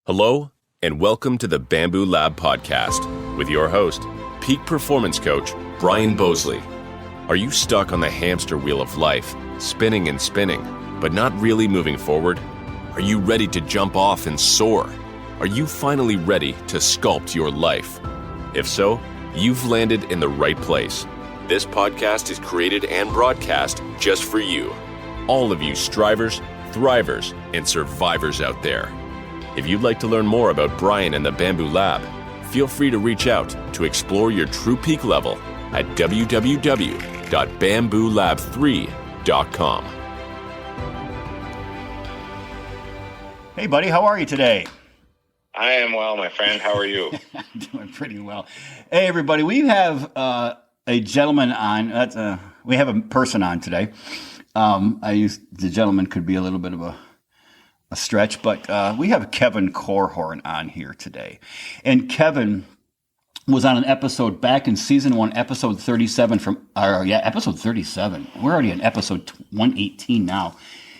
Hello, and welcome to the Bamboo Lab podcast with your host, peak performance coach, Brian Bosley. Are you stuck on the hamster wheel of life, spinning and spinning, but not really moving forward? Are you ready to jump off and soar? Are you finally ready to sculpt your life? If so, you've landed in the right place. This podcast is created and broadcast just for you. All of you strivers, thrivers, and survivors out there. If you'd like to learn more about Brian and the Bamboo Lab, feel free to reach out to explore your true peak level at www.bamboolab3.com. Hey, buddy, how are you today? I am well, my friend. How are you? I'm doing pretty well. Hey, everybody, we have a gentleman on. We have a person on today. The gentleman could be a little bit of a stretch, but we have Kevin Korhorn on here today. And Kevin was on an episode back in season 1, episode 37 episode 37. We're already on episode 118 now.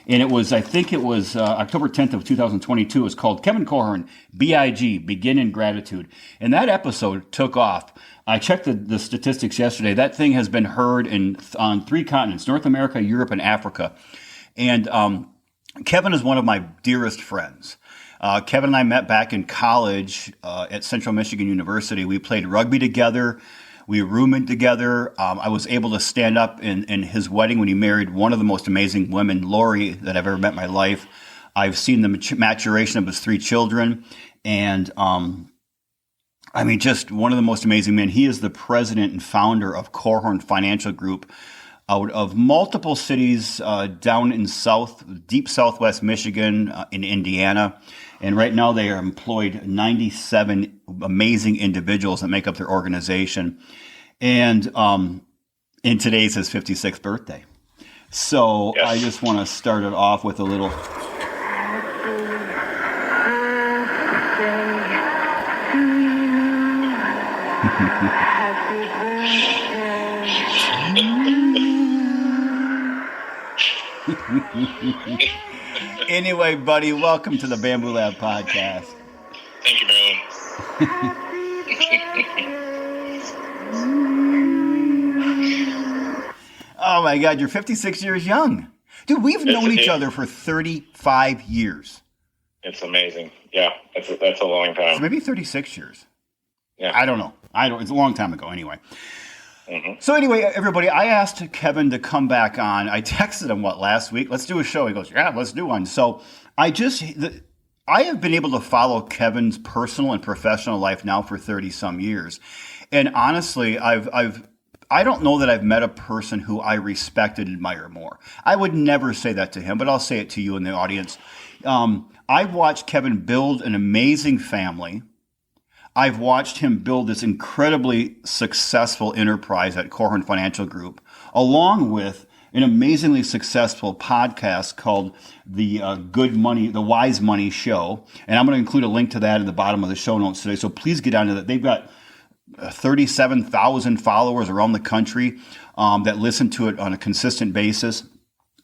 And it was, October 10th of 2022. It was called Kevin Korhorn, B.I.G., Begin in Gratitude. And that episode took off. I checked the statistics yesterday. That thing has been heard on 3 continents, North America, Europe, and Africa. And Kevin is one of my dearest friends. Kevin and I met back in college at Central Michigan University. We played rugby together. We roomed together. I was able to stand up in his wedding when he married one of the most amazing women, Lori, that I've ever met in my life. I've seen the maturation of his 3 children. And just one of the most amazing men. He is the president and founder of Korhorn Financial Group, out of multiple cities down in deep southwest Michigan, in Indiana. And right now they are employed 97 amazing individuals that make up their organization. And today's his 56th birthday. So yes. I just want to start it off with a little... Anyway, buddy, welcome to the Bamboo Lab podcast. Thank you, Marilyn. Oh my God, you're 56 years young. Dude, we've known each other for 35 years. It's amazing. Yeah, that's a long time. So maybe 36 years. Yeah. I don't know. It's a long time ago anyway. Mm-hmm. So anyway, everybody, I asked Kevin to come back on. I texted him, last week? Let's do a show. He goes, yeah, let's do one. So I have been able to follow Kevin's personal and professional life now for 30-some years. And honestly, I don't know that I've met a person who I respect and admire more. I would never say that to him, but I'll say it to you in the audience. I've watched Kevin build an amazing family. I've watched him build this incredibly successful enterprise at Korhorn Financial Group, along with an amazingly successful podcast called the Wise Money Show. And I'm going to include a link to that in the bottom of the show notes today. So please get onto that. They've got 37,000 followers around the country that listen to it on a consistent basis.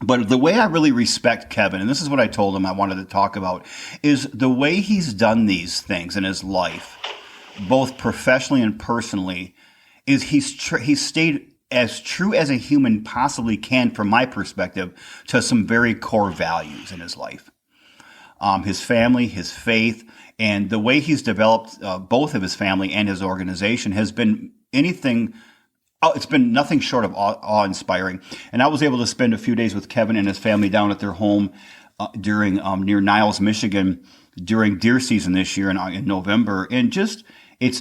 But the way I really respect Kevin, and this is what I told him I wanted to talk about, is the way he's done these things in his life, both professionally and personally, is he's stayed as true as a human possibly can, from my perspective, to some very core values in his life. His family, his faith, and the way he's developed both of his family and his organization has been it's been nothing short of awe-inspiring. And I was able to spend a few days with Kevin and his family down at their home during near Niles, Michigan, during deer season this year in November. And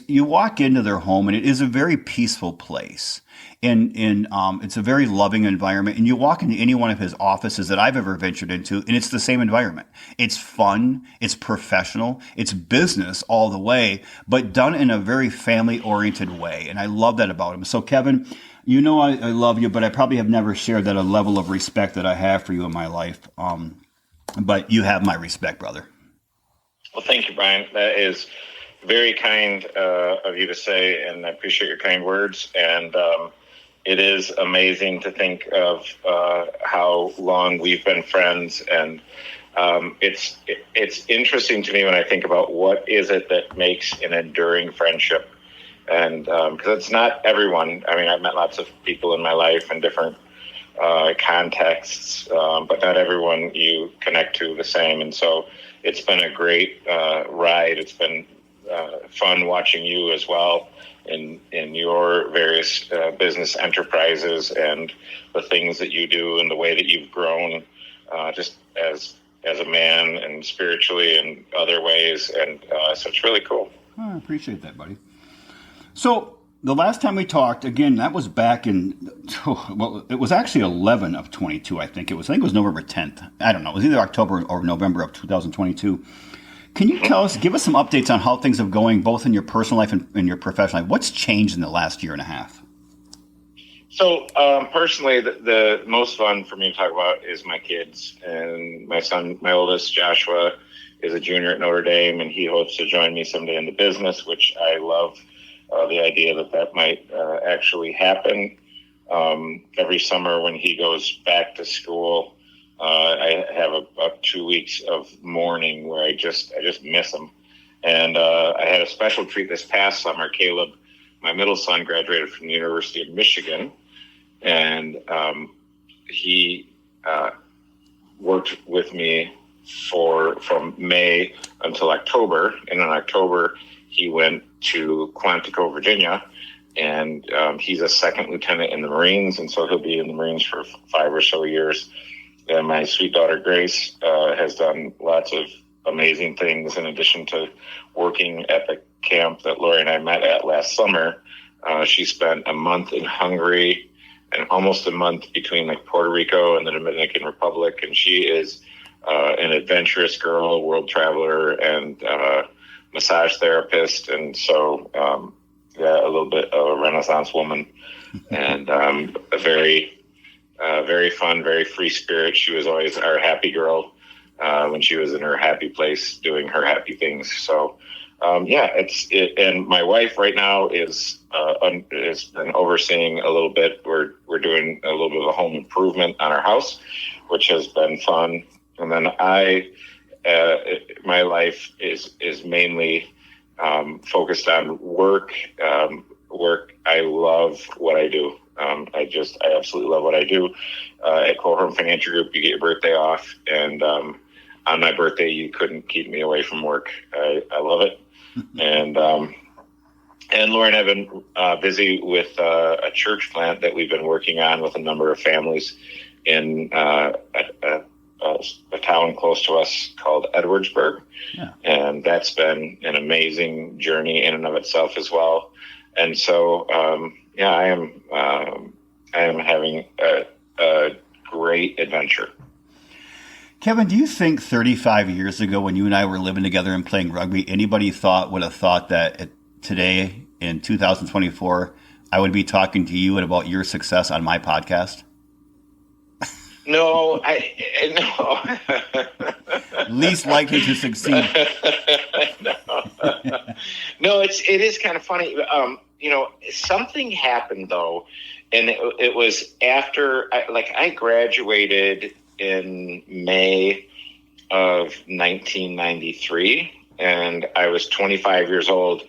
you walk into their home and it is a very peaceful place. And it's a very loving environment. And you walk into any one of his offices that I've ever ventured into, and it's the same environment. It's fun, it's professional, it's business all the way, but done in a very family-oriented way. And I love that about him. So, Kevin, you know I love you, but I probably have never shared that a level of respect that I have for you in my life. But you have my respect, brother. Well, thank you, Brian. That is very kind of you to say, and I appreciate your kind words. And it is amazing to think of how long we've been friends and It's interesting to me when I think about what is it that makes an enduring friendship, and because it's not everyone. I mean, I've met lots of people in my life in different contexts, but not everyone you connect to the same. And so it's been a great ride. It's been fun watching you as well in your various business enterprises and the things that you do and the way that you've grown just as a man and spiritually and other ways. And so it's really cool. Oh, I appreciate that, buddy. So the last time we talked, again, that was back in, well, it was actually 11 of 22, I think it was November 10th. I don't know. It was either October or November of 2022. Can you give us some updates on how things are going, both in your personal life and in your professional life? What's changed in the last year and a half? So personally, the most fun for me to talk about is my kids. And my son, my oldest, Joshua, is a junior at Notre Dame, and he hopes to join me someday in the business, which I love. The idea that might actually happen. Every summer when he goes back to school, I have about 2 weeks of mourning where I just miss him. And I had a special treat this past summer. Caleb, my middle son, graduated from the University of Michigan, and he worked with me from May until October. And in October, he went to Quantico, Virginia, and he's a second lieutenant in the Marines, and so he'll be in the Marines for 5 or so years. And my sweet daughter, Grace, has done lots of amazing things in addition to working at the camp that Lori and I met at last summer. She spent a month in Hungary and almost a month between like Puerto Rico and the Dominican Republic, and she is an adventurous girl, world traveler, and massage therapist, and so a little bit of a Renaissance woman, and a very fun, very free spirit. She was always our happy girl when she was in her happy place doing her happy things. So and my wife right now has been overseeing a little bit. We're doing a little bit of a home improvement on our house, which has been fun. And then my life is mainly focused on work. I love what I do. I absolutely love what I do. At Korhorn Financial Group, you get your birthday off, and on my birthday, you couldn't keep me away from work. I love it. And Laura and I have been busy with a church plant that we've been working on with a number of families in a town close to us called Edwardsburg. Yeah. And that's been an amazing journey in and of itself as well. And so, I am having a great adventure. Kevin, do you think 35 years ago when you and I were living together and playing rugby, anybody would have thought that today in 2024, I would be talking to you about your success on my podcast? No, Least likely to succeed. No, it is kind of funny. Something happened though, and it was after I graduated in May of 1993, and I was 25 years old,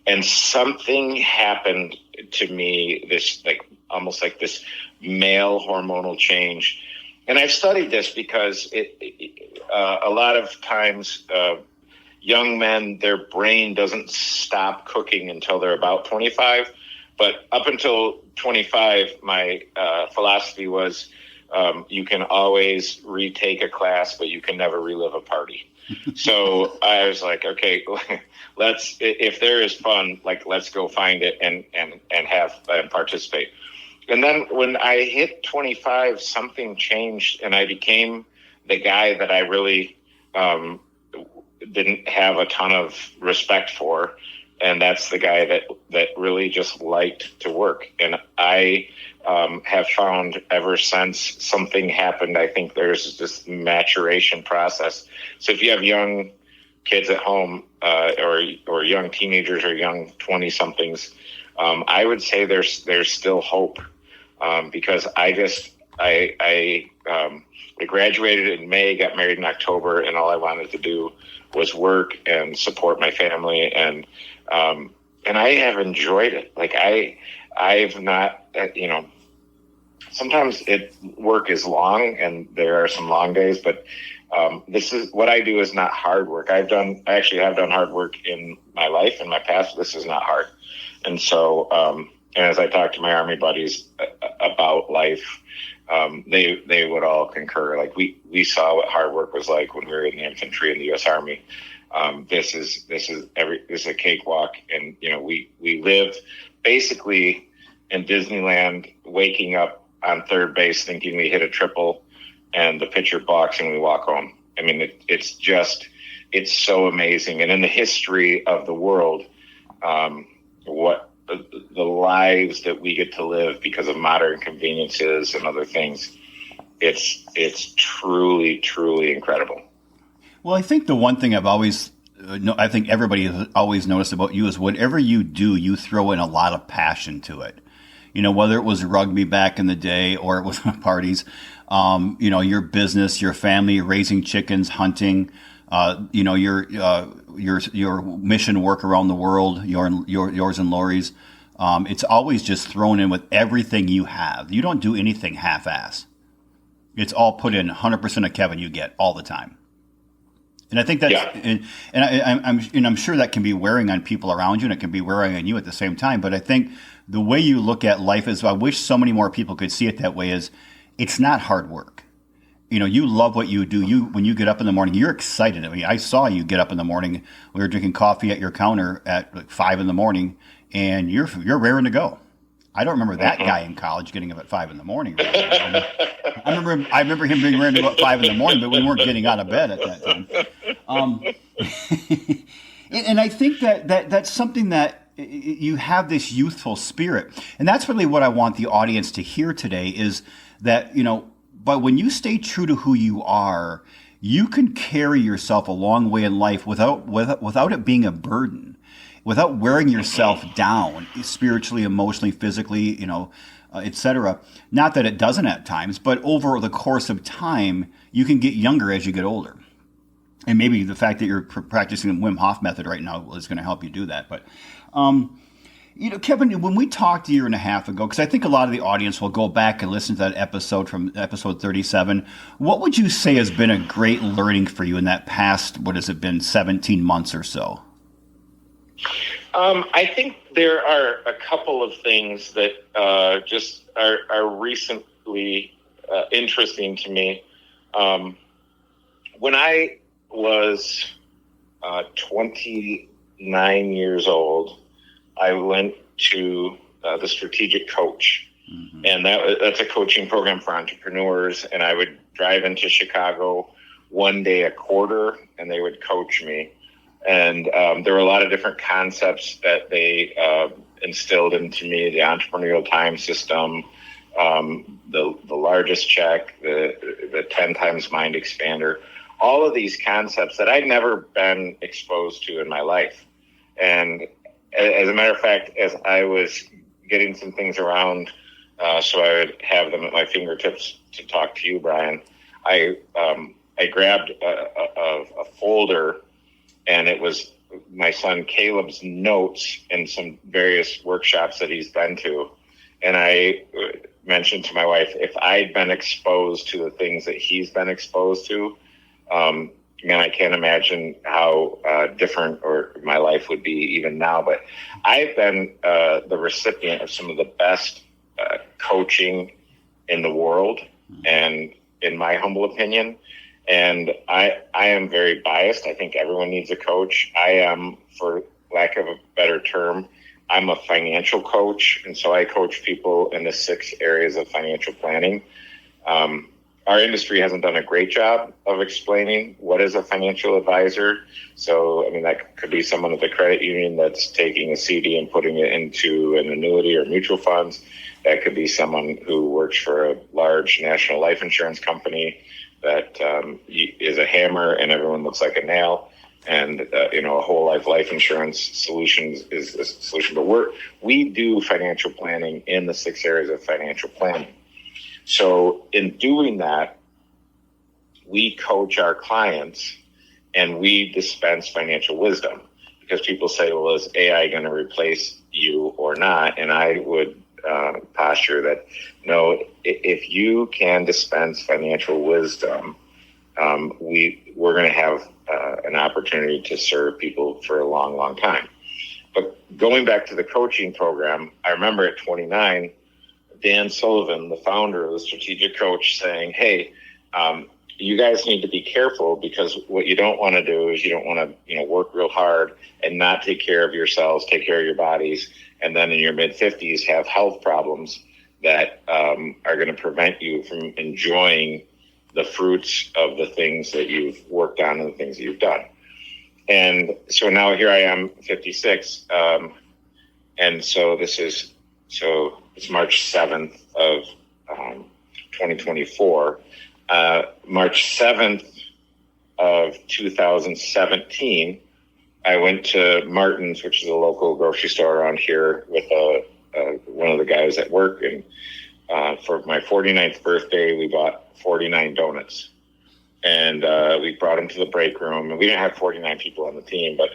and something happened to me. This almost like this male hormonal change. And I've studied this because a lot of times young men, their brain doesn't stop cooking until they're about 25. But up until 25, my philosophy was you can always retake a class, but you can never relive a party. So I was like, okay, if there is fun, let's go find it and participate. And then when I hit 25, something changed, and I became the guy that I really didn't have a ton of respect for, and that's the guy that really just liked to work. And I have found ever since something happened, I think there's this maturation process. So if you have young kids at home or young teenagers or young 20-somethings, I would say there's still hope. Because I graduated in May, got married in October, and all I wanted to do was work and support my family, and I have enjoyed it. Like I've not, sometimes work is long, and there are some long days, but this is what I do is not hard work. I actually have done hard work in my life, in my past. This is not hard. And so, and as I talk to my Army buddies about life, they would all concur. Like we saw what hard work was like when we were in the infantry in the U.S. Army. This is a cakewalk. And, we lived basically in Disneyland, waking up on third base thinking we hit a triple and the pitcher balks and we walk home. I mean, it's so amazing. And in the history of the world, what the lives that we get to live because of modern conveniences and other things, it's truly, truly incredible. Well, I think the one thing I think everybody has always noticed about you is whatever you do, you throw in a lot of passion to it. Whether it was rugby back in the day or it was parties, your business, your family, raising chickens, hunting, your mission work around the world, yours and Lori's. It's always just thrown in with everything you have. You don't do anything half-ass. It's all put in 100% of Kevin you get all the time. And I think that's, I'm sure that can be wearing on people around you, and it can be wearing on you at the same time. But I think the way you look at life is, I wish so many more people could see it that way, is it's not hard work. You love what you do. When you get up in the morning, you're excited. I mean, I saw you get up in the morning. We were drinking coffee at your counter at like 5 a.m, and you're raring to go. I don't remember that guy in college getting up at 5 a.m. I remember him being raring to go at 5 a.m, but we weren't getting out of bed at that time. And I think that's something that you have, this youthful spirit, and that's really what I want the audience to hear today. Is that but when you stay true to who you are, you can carry yourself a long way in life without it being a burden, without wearing yourself down spiritually, emotionally, physically, etc. Not that it doesn't at times, but over the course of time, you can get younger as you get older. And maybe the fact that you're practicing the Wim Hof method right now is going to help you do that. But, Kevin, when we talked a year and a half ago, because I think a lot of the audience will go back and listen to that episode from episode 37, what would you say has been a great learning for you in that past, 17 months or so? I think there are a couple of things that just are recently interesting to me. When I was 29 years old, I went to the Strategic Coach, and that's a coaching program for entrepreneurs. And I would drive into Chicago one day a quarter, and they would coach me. And there were a lot of different concepts that they instilled into me: the entrepreneurial time system, the largest check, the 10 times mind expander, all of these concepts that I'd never been exposed to in my life. And as a matter of fact, as I was getting some things around, so I would have them at my fingertips to talk to you, Brian, I grabbed a folder, and it was my son Caleb's notes and some various workshops that he's been to. And I mentioned to my wife, if I'd been exposed to the things that he's been exposed to, man, I can't imagine how different or my life would be even now. But I've been the recipient of some of the best coaching in the world, and in my humble opinion. And I am very biased. I think everyone needs a coach. I am, for lack of a better term, I'm a financial coach. And so I coach people in the 6 areas of financial planning. Our industry hasn't done a great job of explaining what is a financial advisor. So, I mean, that could be someone at the credit union that's taking a CD and putting it into an annuity or mutual funds. That could be someone who works for a large national life insurance company that is a hammer and everyone looks like a nail. And, a whole life insurance solutions is a solution. But we do financial planning in the 6 areas of financial planning. So in doing that, we coach our clients and we dispense financial wisdom, because people say, well, is AI going to replace you or not? And I would posture that no, if you can dispense financial wisdom, we're going to have an opportunity to serve people for a long, long time. But going back to the coaching program, I remember at 29, Dan Sullivan, the founder of the Strategic Coach, saying, hey, you guys need to be careful, because what you don't want to do is you don't want to, work real hard and not take care of yourselves, take care of your bodies, and then in your mid-50s have health problems that are going to prevent you from enjoying the fruits of the things that you've worked on and the things that you've done. And so now here I am, 56, and so it's March 7th of 2024. March 7th of 2017, I went to Martin's, which is a local grocery store around here, with one of the guys at work. And for my 49th birthday, we bought 49 donuts. And we brought them to the break room. And we didn't have 49 people on the team, but,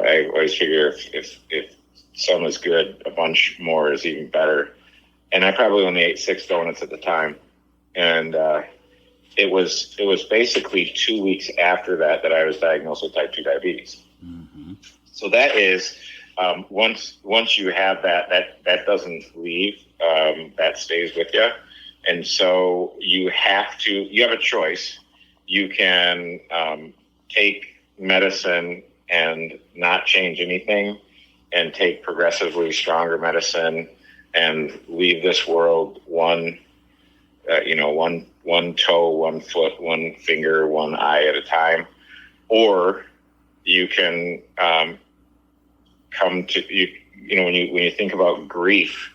I always figure if some is good, a bunch more is even better. And I probably only ate 6 donuts at the time. And it was basically 2 weeks after that I was diagnosed with type 2 diabetes. Mm-hmm. So that is, once you have that doesn't leave, that stays with you. And so you have a choice. You can take medicine and not change anything, and take progressively stronger medicine and leave this world one toe, 1 foot, 1 finger, 1 eye at a time. Or you can come to, when you think about grief,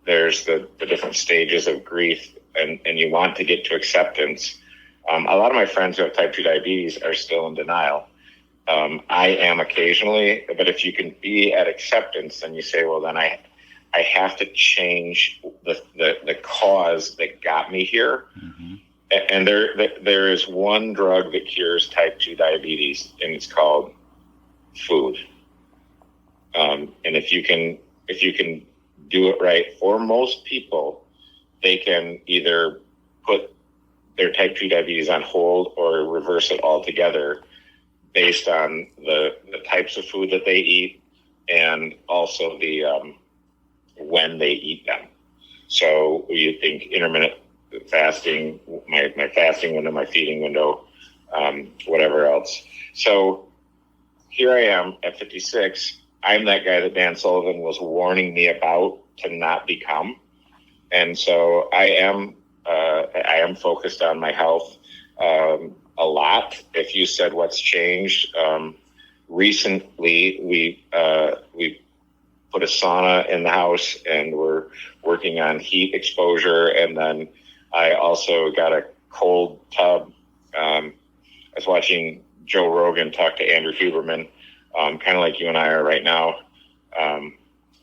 there's the different stages of grief, and you want to get to acceptance. A lot of my friends who have type 2 diabetes are still in denial. I am occasionally, but if you can be at acceptance, then you say, well, then I have to change the cause that got me here. Mm-hmm. And there is one drug that cures type 2 diabetes, and it's called food. And if you can do it right, for most people, they can either put their type 2 diabetes on hold or reverse it altogether, based on the types of food that they eat, and also the when they eat them. So you think intermittent fasting, my fasting window, my feeding window, whatever else. So here I am at 56. I'm that guy that Dan Sullivan was warning me about to not become. And so I am focused on my health a lot. If you said what's changed, recently we put a sauna in the house, and we're working on heat exposure. And then I also got a cold tub. I was watching Joe Rogan talk to Andrew Huberman, kind of like you and I are right now.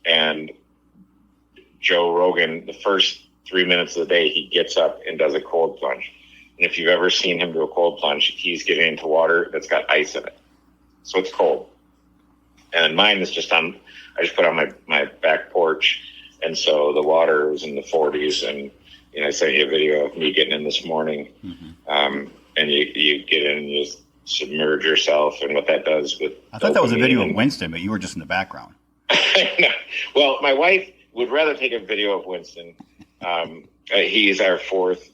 And Joe Rogan, the first 3 minutes of the day, he gets up and does a cold plunge. And if you've ever seen him do a cold plunge, he's getting into water that's got ice in it. So it's cold. And mine is I just put on my back porch. And so the water is in the 40s. And, I sent you a video of me getting in this morning. Mm-hmm. And you get in and you submerge yourself, and what that does with... I thought that was a video of Winston, but you were just in the background. No. Well, my wife would rather take a video of Winston. He's our fourth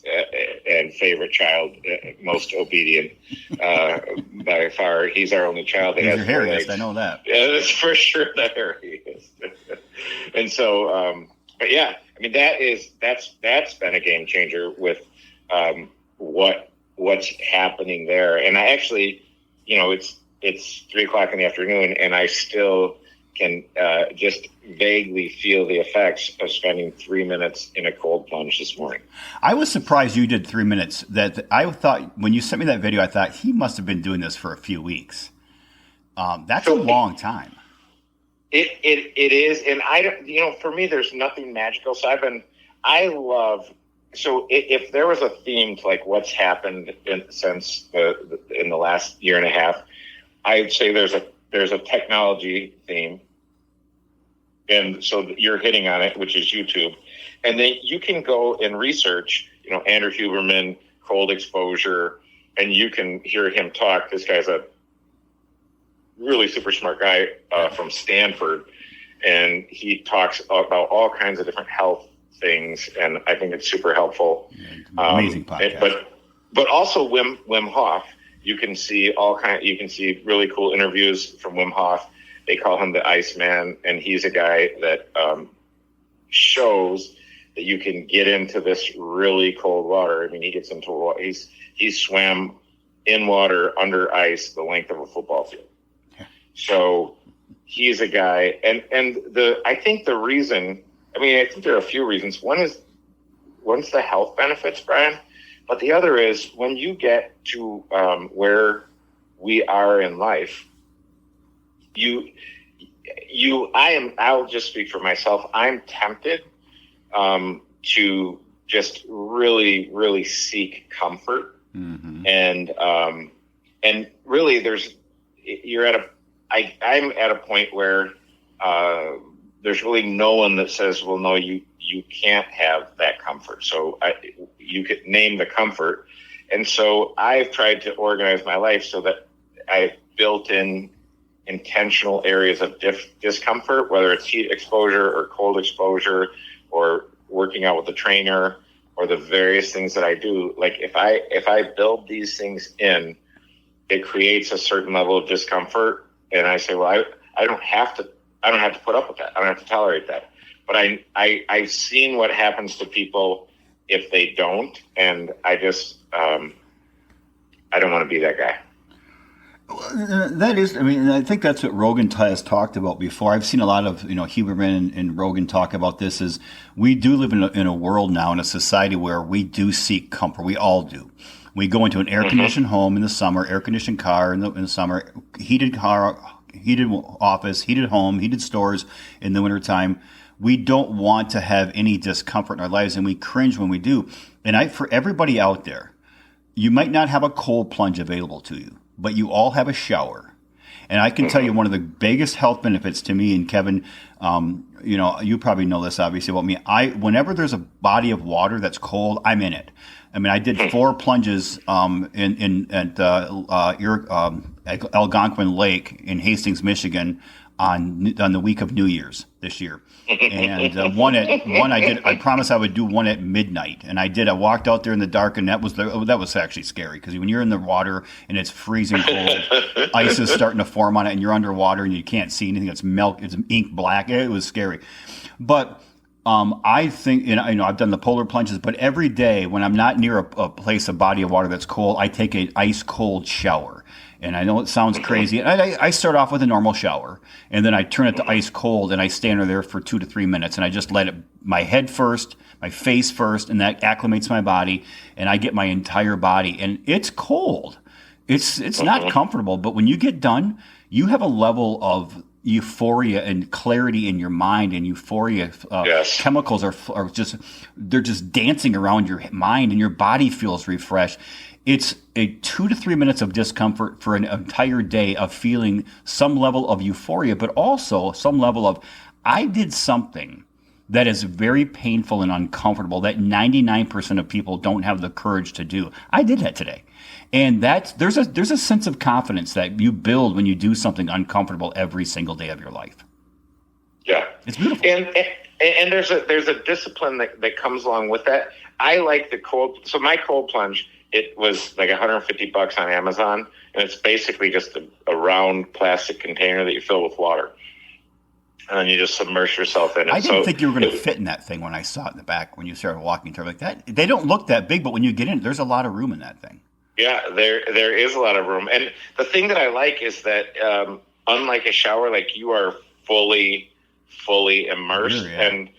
and favorite child, most obedient by far. He's our only child that He's has your hairiest, I know that. Yeah, that's for sure the hairiest. And so, but yeah, I mean, that's been a game changer with what's happening there. And I actually, it's 3:00 in the afternoon, and I still can just vaguely feel the effects of spending 3 minutes in a cold plunge this morning. I was surprised you did 3 minutes. That I thought, when you sent me that video, I thought he must have been doing this for a few weeks. That's a long time. It is, and I don't, for me, there's nothing magical. So I love. So if there was a theme to like what's happened since in the last year and a half, I'd say there's a technology theme, and so you're hitting on it, which is YouTube, and then you can go and research, Andrew Huberman, cold exposure, and you can hear him talk. This guy's a really super smart guy from Stanford, and he talks about all kinds of different health things, and I think it's super helpful. Amazing podcast. But also Wim Hof. You can see really cool interviews from Wim Hof. They call him the Iceman, and he's a guy that shows that you can get into this really cold water. I mean, he gets into water. He's swam in water under ice the length of a football field. Yeah. So he's a guy, and I think the reason. I think there are a few reasons. One's the health benefits, Brian, but the other is when you get to where we are in life, I'll just speak for myself. I'm tempted to just really, really seek comfort, and really, I'm at a point where. There's really no one that says, well, no, you can't have that comfort. So you could name the comfort. And so I've tried to organize my life so that I've built in intentional areas of discomfort, whether it's heat exposure or cold exposure or working out with a trainer or the various things that I do. Like if I build these things in, it creates a certain level of discomfort. And I say, well, I don't have to put up with that. I don't have to tolerate that. But I've seen what happens to people if they don't, and I just I don't want to be that guy. That is, I think that's what Rogan has talked about before. I've seen a lot of, Huberman and Rogan talk about this. Is we do live in a world now, in a society where we do seek comfort. We all do. We go into an air-conditioned home in the summer, air-conditioned car in the summer, heated car, heated office, heated home, heated stores in the wintertime. We don't want to have any discomfort in our lives, and we cringe when we do. And for everybody out there, you might not have a cold plunge available to you, but you all have a shower. And I can tell you one of the biggest health benefits to me, and Kevin, you probably know this obviously about me. Whenever there's a body of water that's cold, I'm in it. I did 4 plunges at Algonquin Lake in Hastings, Michigan, on the week of New Year's this year, and I promised I would do one at midnight, and I did. I walked out there in the dark, and that was actually scary, because when you're in the water and it's freezing cold, ice is starting to form on it, and you're underwater and you can't see anything. It's ink black. It was scary, but. I think, I've done the polar plunges, but every day when I'm not near a place, a body of water that's cold, I take an ice cold shower. And I know it sounds crazy. And I start off with a normal shower, and then I turn it to ice cold, and I stay under there for 2 to 3 minutes, and I just let it, my head first, my face first, and that acclimates my body, and I get my entire body. And it's cold. It's not comfortable, but when you get done, you have a level of euphoria and clarity in your mind, and euphoria yes. Chemicals are just dancing around your mind, and your body feels refreshed. It's a 2 to 3 minutes of discomfort for an entire day of feeling some level of euphoria, but also some level of, I did something that is very painful and uncomfortable that 99% of people don't have the courage to do. I did that today. And there's a sense of confidence that you build when you do something uncomfortable every single day of your life. Yeah. It's beautiful. And there's a discipline that comes along with that. I like the cold. So my cold plunge, it was like $150 on Amazon, and it's basically just a round plastic container that you fill with water. And then you just submerge yourself in it. I didn't think you were going to fit in that thing when I saw it in the back when you started walking through like that. They don't look that big, but when you get in, there's a lot of room in that thing. Yeah, there is a lot of room. And the thing that I like is that unlike a shower, like you are fully immersed. Sure, yeah. And,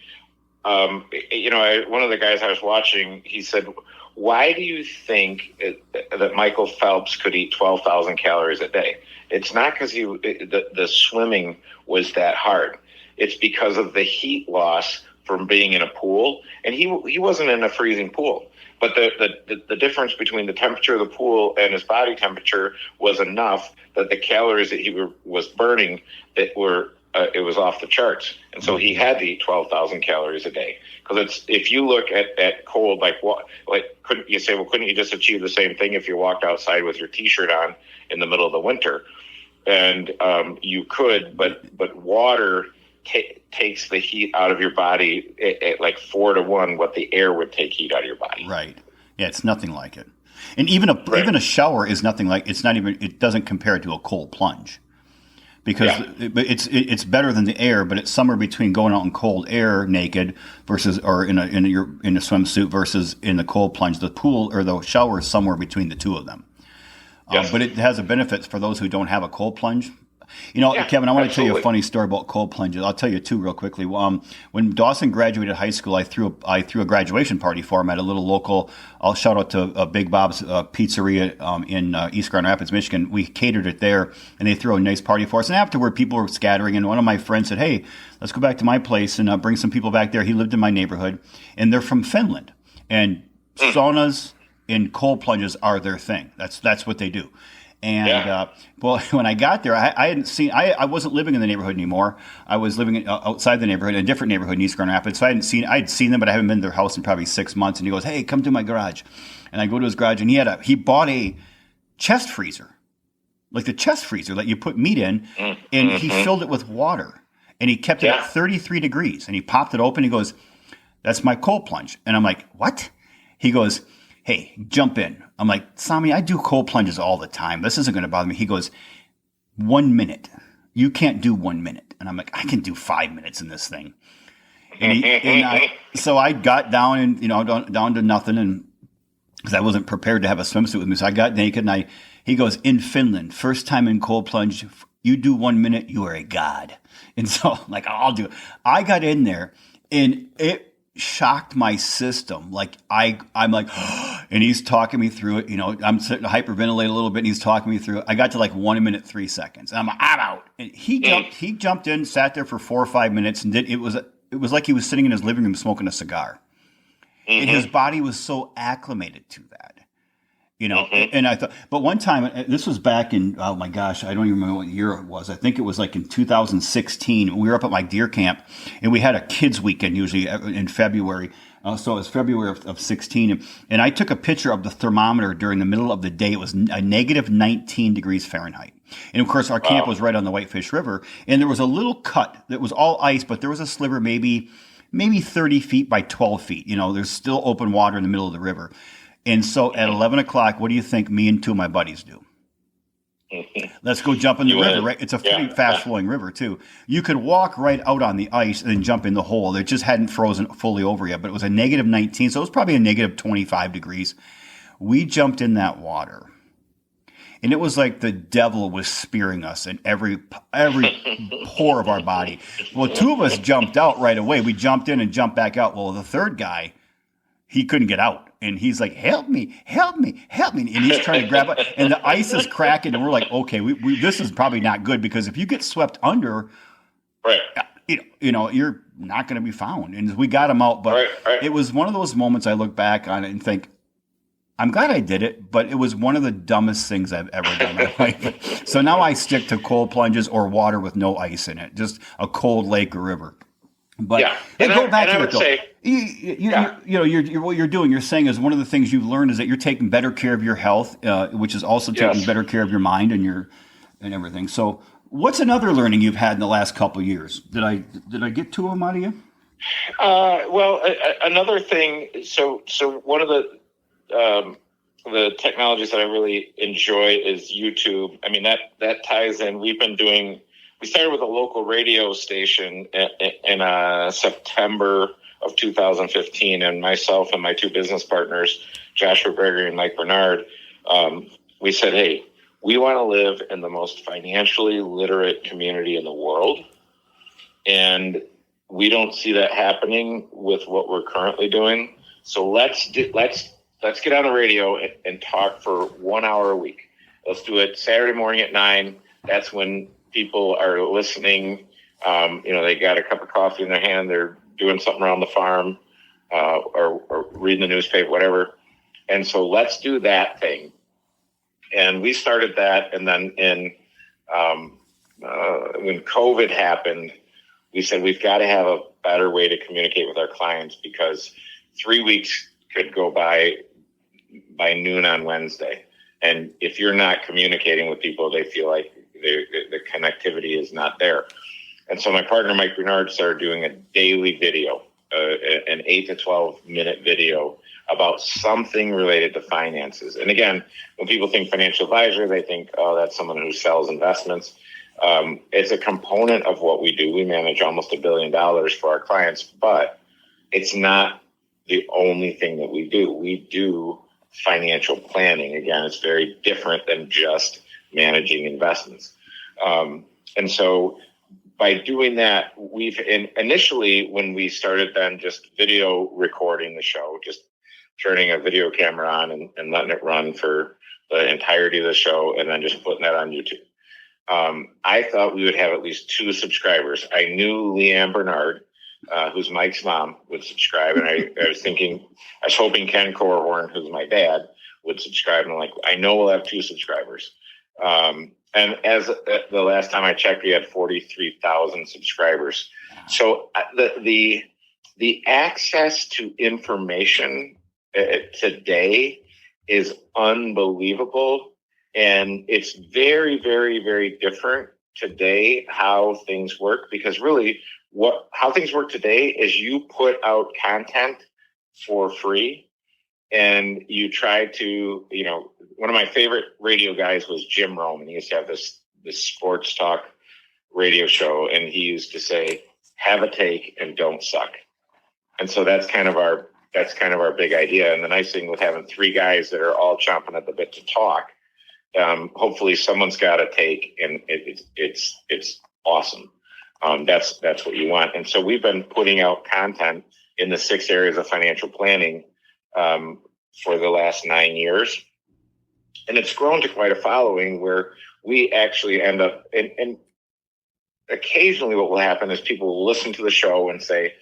one of the guys I was watching, he said, why do you think that Michael Phelps could eat 12,000 calories a day? It's not because the swimming was that hard. It's because of the heat loss from being in a pool, and he wasn't in a freezing pool. But the difference between the temperature of the pool and his body temperature was enough that the calories that he was burning that were it was off the charts, and so he had to eat 12,000 calories a day. Because if you look at cold, couldn't you say, well, couldn't you just achieve the same thing if you walked outside with your T-shirt on in the middle of the winter? And you could, but water takes the heat out of your body at like 4 to 1 what the air would take heat out of your body. Right. Yeah, it's nothing like it. And even a shower is nothing like, it doesn't compare to a cold plunge. Because it's better than the air, but it's somewhere between going out in cold air naked versus, or in a swimsuit versus in the cold plunge. The pool or the shower is somewhere between the two of them. Yes. But it has a benefit for those who don't have a cold plunge. Kevin, I want to tell you a funny story about cold plunges. I'll tell you two real quickly. When Dawson graduated high school, I threw a graduation party for him at a little local. I'll shout out to Big Bob's Pizzeria in East Grand Rapids, Michigan. We catered it there, and they threw a nice party for us. And afterward, people were scattering, and one of my friends said, "Hey, let's go back to my place and bring some people back there." He lived in my neighborhood, and they're from Finland, and saunas and cold plunges are their thing. That's what they do. And when I got there, I hadn't seen. I wasn't living in the neighborhood anymore. I was living outside the neighborhood, in a different neighborhood in East Grand Rapids. So I'd seen them, but I haven't been to their house in probably 6 months. And he goes, "Hey, come to my garage." And I go to his garage, and he bought a chest freezer, like the chest freezer that you put meat in, and he filled it with water, and he kept it at 33 degrees, and he popped it open. He goes, "That's my cold plunge," and I'm like, "What?" He goes, "Hey, jump in." I'm like, "Sami, I do cold plunges all the time. This isn't going to bother me." He goes, 1 minute. You can't do 1 minute. And I'm like, "I can do 5 minutes in this thing." So I got down and, down to nothing. And because I wasn't prepared to have a swimsuit with me. So I got naked, and he goes, "In Finland, first time in cold plunge, you do 1 minute, you are a god." And so I'm like, "I'll do it." I got in there, and it shocked my system. Like I'm like, and he's talking me through it. I'm sitting to hyperventilate a little bit, and he's talking me through it. I got to like 1 minute 3 seconds. And I'm out. And he jumped in, sat there for 4 or 5 minutes, and it was like he was sitting in his living room smoking a cigar. And his body was so acclimated to that. And I thought, but one time, this was back in, oh my gosh, I don't even remember what year it was. I think it was like in 2016. We were up at my deer camp, and we had a kids weekend usually in February. So it was February of 16. And I took a picture of the thermometer during the middle of the day. It was a negative 19 degrees Fahrenheit. And of course, our camp was right on the Whitefish River. And there was a little cut that was all ice, but there was a sliver maybe 30 feet by 12 feet. There's still open water in the middle of the river. And so at 11 o'clock, what do you think me and two of my buddies do? Let's go jump in the river, right? It's a pretty fast-flowing river, too. You could walk right out on the ice and then jump in the hole. It just hadn't frozen fully over yet, but it was a negative 19, so it was probably a negative 25 degrees. We jumped in that water, and it was like the devil was spearing us in every pore of our body. Well, two of us jumped out right away. We jumped in and jumped back out. Well, the third guy, he couldn't get out. And he's like, "Help me, help me, help me." And he's trying to grab it. And the ice is cracking. And we're like, okay, this is probably not good, because if you get swept under, right, you're not going to be found. And we got him out. But it was one of those moments I look back on it and think, I'm glad I did it, but it was one of the dumbest things I've ever done in my life. So now I stick to cold plunges or water with no ice in it, just a cold lake or river. But go back to it, though. What you're doing, you're saying, is one of the things you've learned is that you're taking better care of your health, which is also taking better care of your mind and everything. So, what's another learning you've had in the last couple of years? Did I get two of them out of you? Well, another thing. So one of the technologies that I really enjoy is YouTube. I mean, that ties in. We started with a local radio station in September of 2015, and myself and my two business partners, Joshua Gregory and Mike Bernard, we said, "Hey, we want to live in the most financially literate community in the world, and we don't see that happening with what we're currently doing. So let's get on the radio and talk for 1 hour a week. Let's do it Saturday morning at 9. That's when people are listening. They got a cup of coffee in their hand. They're doing something around the farm, or reading the newspaper, whatever. And so let's do that thing. And we started that. And then when COVID happened, we said, we've got to have a better way to communicate with our clients, because 3 weeks could go by noon on Wednesday. And if you're not communicating with people, they feel like the connectivity is not there. And so my partner, Mike Bernard, started doing a daily video, an 8 to 12 minute video about something related to finances. And again, when people think financial advisor, they think, oh, that's someone who sells investments. It's a component of what we do. We manage almost $1 billion for our clients, but it's not the only thing that we do. We do financial planning. Again, it's very different than just managing investments. And so by doing that, initially when we started then just video recording the show, just turning a video camera on and letting it run for the entirety of the show, and then just putting that on YouTube. I thought we would have at least 2 subscribers. I knew Leanne Bernard, who's Mike's mom, would subscribe. And I was hoping Ken Korhorn, who's my dad, would subscribe. And I'm like, I know we'll have 2 subscribers. And as the last time I checked, we had 43,000 subscribers. So the access to information today is unbelievable. And it's very, very, very different today how things work, because really how things work today is you put out content for free, and you try to, one of my favorite radio guys was Jim Rome, and he used to have this sports talk radio show, and he used to say, have a take and don't suck. And so that's kind of our big idea. And the nice thing with having 3 guys that are all chomping at the bit to talk, hopefully someone's got a take, and it's awesome. That's what you want. And so we've been putting out content in the 6 areas of financial planning for the last 9 years. And it's grown to quite a following, where we actually end up, and occasionally what will happen is people will listen to the show and say,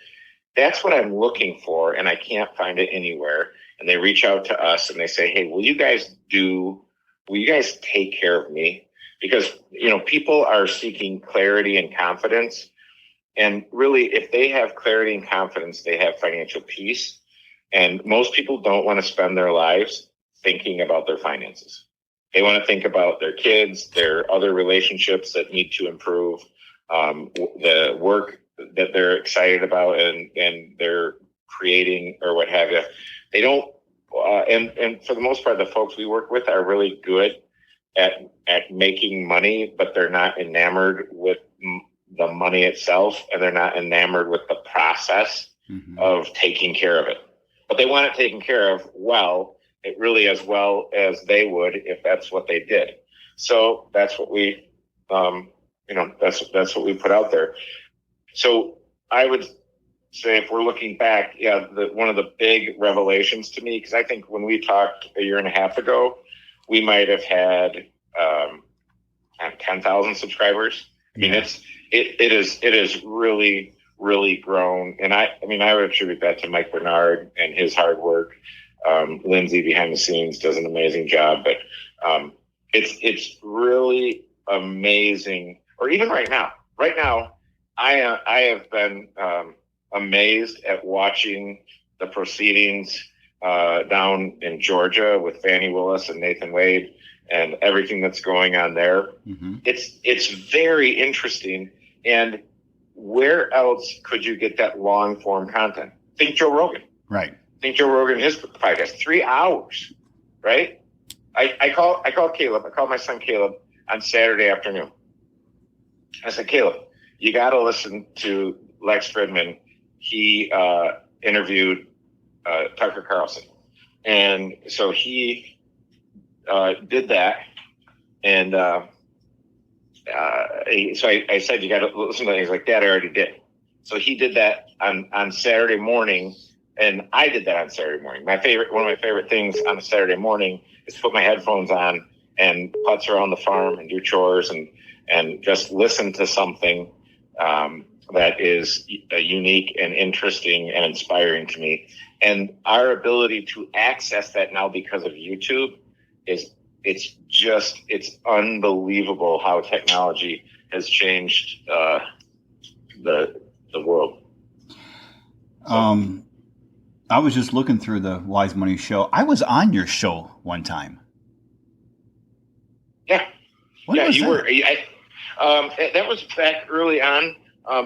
that's what I'm looking for, and I can't find it anywhere. And they reach out to us and they say, hey, will you guys take care of me? Because, people are seeking clarity and confidence. And really, if they have clarity and confidence, they have financial peace. And most people don't want to spend their lives thinking about their finances. They want to think about their kids, their other relationships that need to improve, the work that they're excited about and they're creating or what have you. They don't, and for the most part, the folks we work with are really good at making money, but they're not enamored with the money itself, and they're not enamored with the process of taking care of it. But they want it taken care of as well as they would if that's what they did. So that's what we, that's what we put out there. So I would say, if we're looking back, one of the big revelations to me, because I think when we talked a year and a half ago, we might have had 10,000 subscribers. I mean, it is really, really grown. And I would attribute that to Mike Bernard and his hard work. Lindsay behind the scenes does an amazing job, but it's really amazing. Or even right now, I have been amazed at watching the proceedings down in Georgia with Fannie Willis and Nathan Wade and everything that's going on there. It's very interesting. And where else could you get that long form content? Think Joe Rogan. Right. Think Joe Rogan, his podcast, 3 hours, right? I called Caleb. I called my son Caleb on Saturday afternoon. I said, Caleb, you got to listen to Lex Fridman. He interviewed Tucker Carlson. And so he did that. And so I said, you got to listen to that. He's like, Dad, I already did. So he did that on Saturday morning. And I did that on Saturday morning. One of my favorite things on a Saturday morning is put my headphones on and putz around the farm and do chores and just listen to something. that is unique and interesting and inspiring to me. And our ability to access that now because of YouTube it's unbelievable how technology has changed the world. I was just looking through the Wise Money show. I was on your show one time. Yeah. When was you that? were. That was back early on,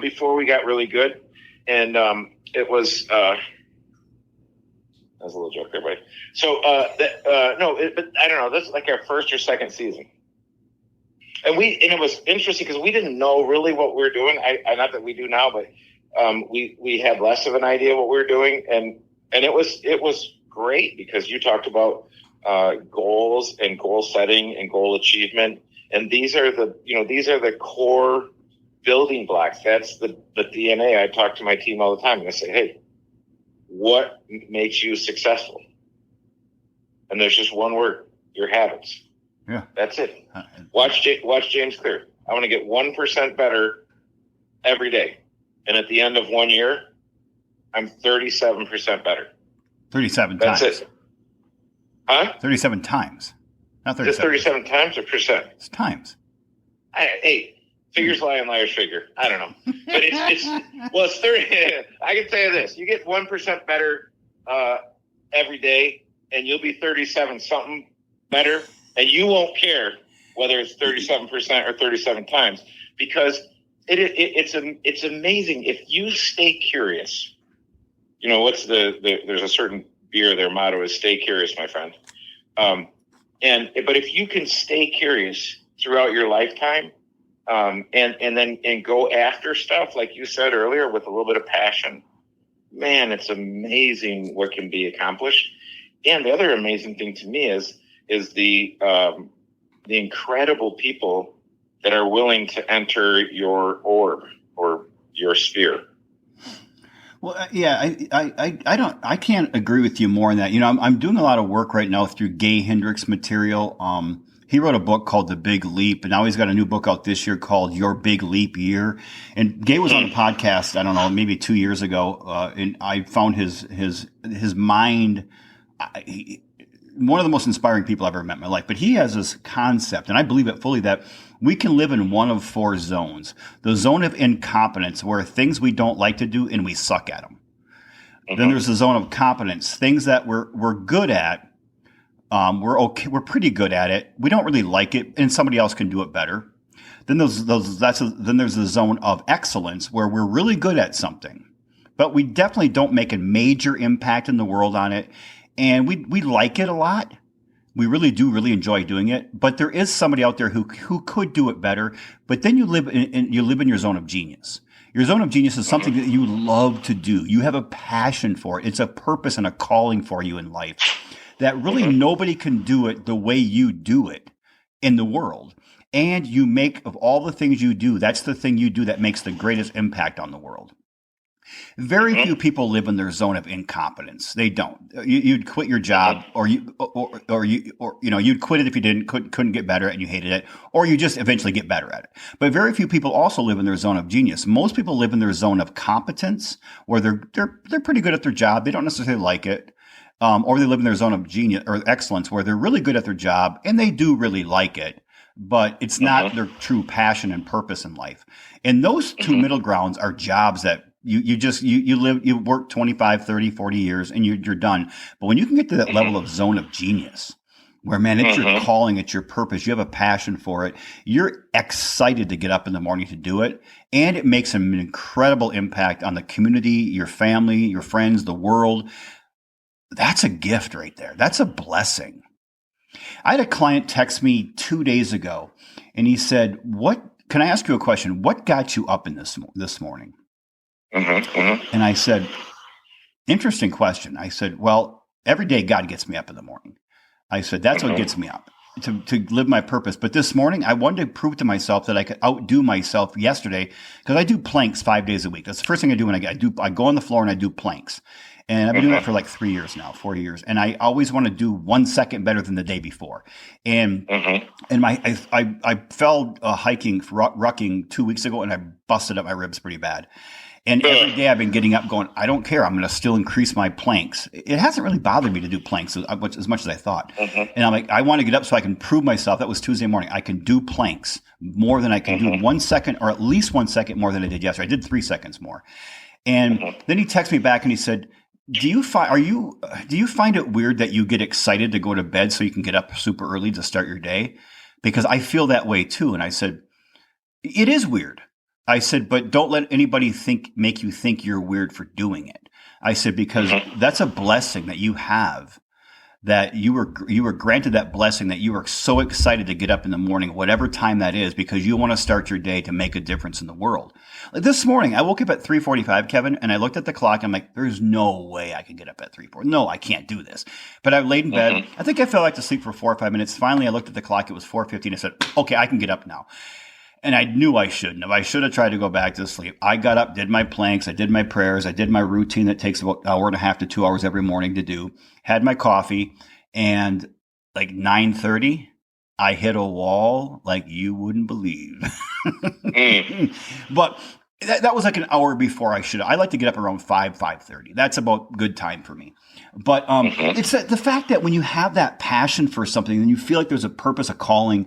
before we got really good. And it was... that was a little joke there, buddy. So, but I don't know. This is like our first or second season. And it was interesting because we didn't know really what we were doing. I not that we do now, but we had less of an idea what we were doing. And it was great because you talked about goals and goal setting and goal achievement. And these are the core building blocks. That's the DNA. I talk to my team all the time and I say, hey, what makes you successful? And there's just one word: your habits. Yeah, that's it. Watch James Clear. I want to get 1% better every day, and at the end of 1 year, I'm 37% better. 37 That's times. it. Huh? 37 times. Not 37. Is it 37 times or percent? It's times. Hey, figures lie and liars figure. I don't know. But it's 30. I can tell you this. You get 1% better every day, and you'll be 37 something better, and you won't care whether it's 37% or 37 times, because it's amazing if you stay curious. You know, there's a certain beer, their motto is "Stay curious, my friend." But if you can stay curious throughout your lifetime, and go after stuff like you said earlier with a little bit of passion, man, it's amazing what can be accomplished. And the other amazing thing to me is the incredible people that are willing to enter your orb or your sphere. Well, I can't agree with you more on that. You know, I'm doing a lot of work right now through Gay Hendricks material. He wrote a book called The Big Leap, and now he's got a new book out this year called Your Big Leap Year. And Gay was on a podcast, I don't know, maybe 2 years ago, and I found his mind, one of the most inspiring people I've ever met in my life. But he has this concept, and I believe it fully, that we can live in one of four zones. The zone of incompetence, where things we don't like to do and we suck at them. Then there's the zone of competence, things that we're good at. We're okay. We're pretty good at it. We don't really like it, and somebody else can do it better. Then there's the zone of excellence, where we're really good at something, but we definitely don't make a major impact in the world on it, and we like it a lot. We really enjoy doing it, but there is somebody out there who could do it better. But then you live in your zone of genius. Your zone of genius is something that you love to do. You have a passion for it. It's a purpose and a calling for you in life. That really nobody can do it the way you do it in the world. And you make, of all the things you do, that's the thing you do that makes the greatest impact on the world. Very few people live in their zone of incompetence. They don't. You'd quit your job, or you'd quit it if you couldn't get better and you hated it, or you just eventually get better at it. But very few people also live in their zone of genius. Most people live in their zone of competence, where they're pretty good at their job. They don't necessarily like it. Or they live in their zone of genius or excellence, where they're really good at their job and they do really like it, but it's not their true passion and purpose in life. And those two middle grounds are jobs that you work 25, 30, 40 years and you're done. But when you can get to that level of zone of genius, where, man, it's your calling, it's your purpose, you have a passion for it, you're excited to get up in the morning to do it, and it makes an incredible impact on the community, your family, your friends, the world. That's a gift right there. That's a blessing. I had a client text me 2 days ago, and he said, can I ask you a question? What got you up in this morning? And I said, interesting question. I said, well, every day God gets me up in the morning. I said, that's what gets me up. to live my purpose. But this morning, I wanted to prove to myself that I could outdo myself yesterday, because I do planks 5 days a week. That's the first thing I do when I go on the floor and I do planks. And I've been doing that for like 3 years now, 4 years. And I always want to do 1 second better than the day before. And I fell hiking, rucking 2 weeks ago, and I busted up my ribs pretty bad. And every day I've been getting up going, I don't care. I'm going to still increase my planks. It hasn't really bothered me to do planks as much as I thought. And I'm like, I want to get up so I can prove myself. That was Tuesday morning. I can do planks more than I can do 1 second, or at least 1 second more than I did yesterday. I did 3 seconds more. And then he texted me back and he said, do you find it weird that you get excited to go to bed so you can get up super early to start your day? Because I feel that way too. And I said, it is weird. I said, but don't let anybody make you think you're weird for doing it. I said, because that's a blessing that you have, that you were granted that blessing, that you are so excited to get up in the morning, whatever time that is, because you want to start your day to make a difference in the world. Like this morning, I woke up at 3:45, Kevin, and I looked at the clock. I'm like, there's no way I can get up at 3:40. No, I can't do this. But I laid in bed. I think I fell back to sleep for 4 or 5 minutes. Finally, I looked at the clock. It was 4:50. I said, okay, I can get up now. And I knew I shouldn't have. I should have tried to go back to sleep. I got up, did my planks, I did my prayers, I did my routine that takes about an hour and a half to 2 hours every morning to do, had my coffee, and like 9:30, I hit a wall like you wouldn't believe. But that was like an hour before I should have. I like to get up around 5:30. That's about good time for me. But it's the fact that when you have that passion for something and you feel like there's a purpose, a calling,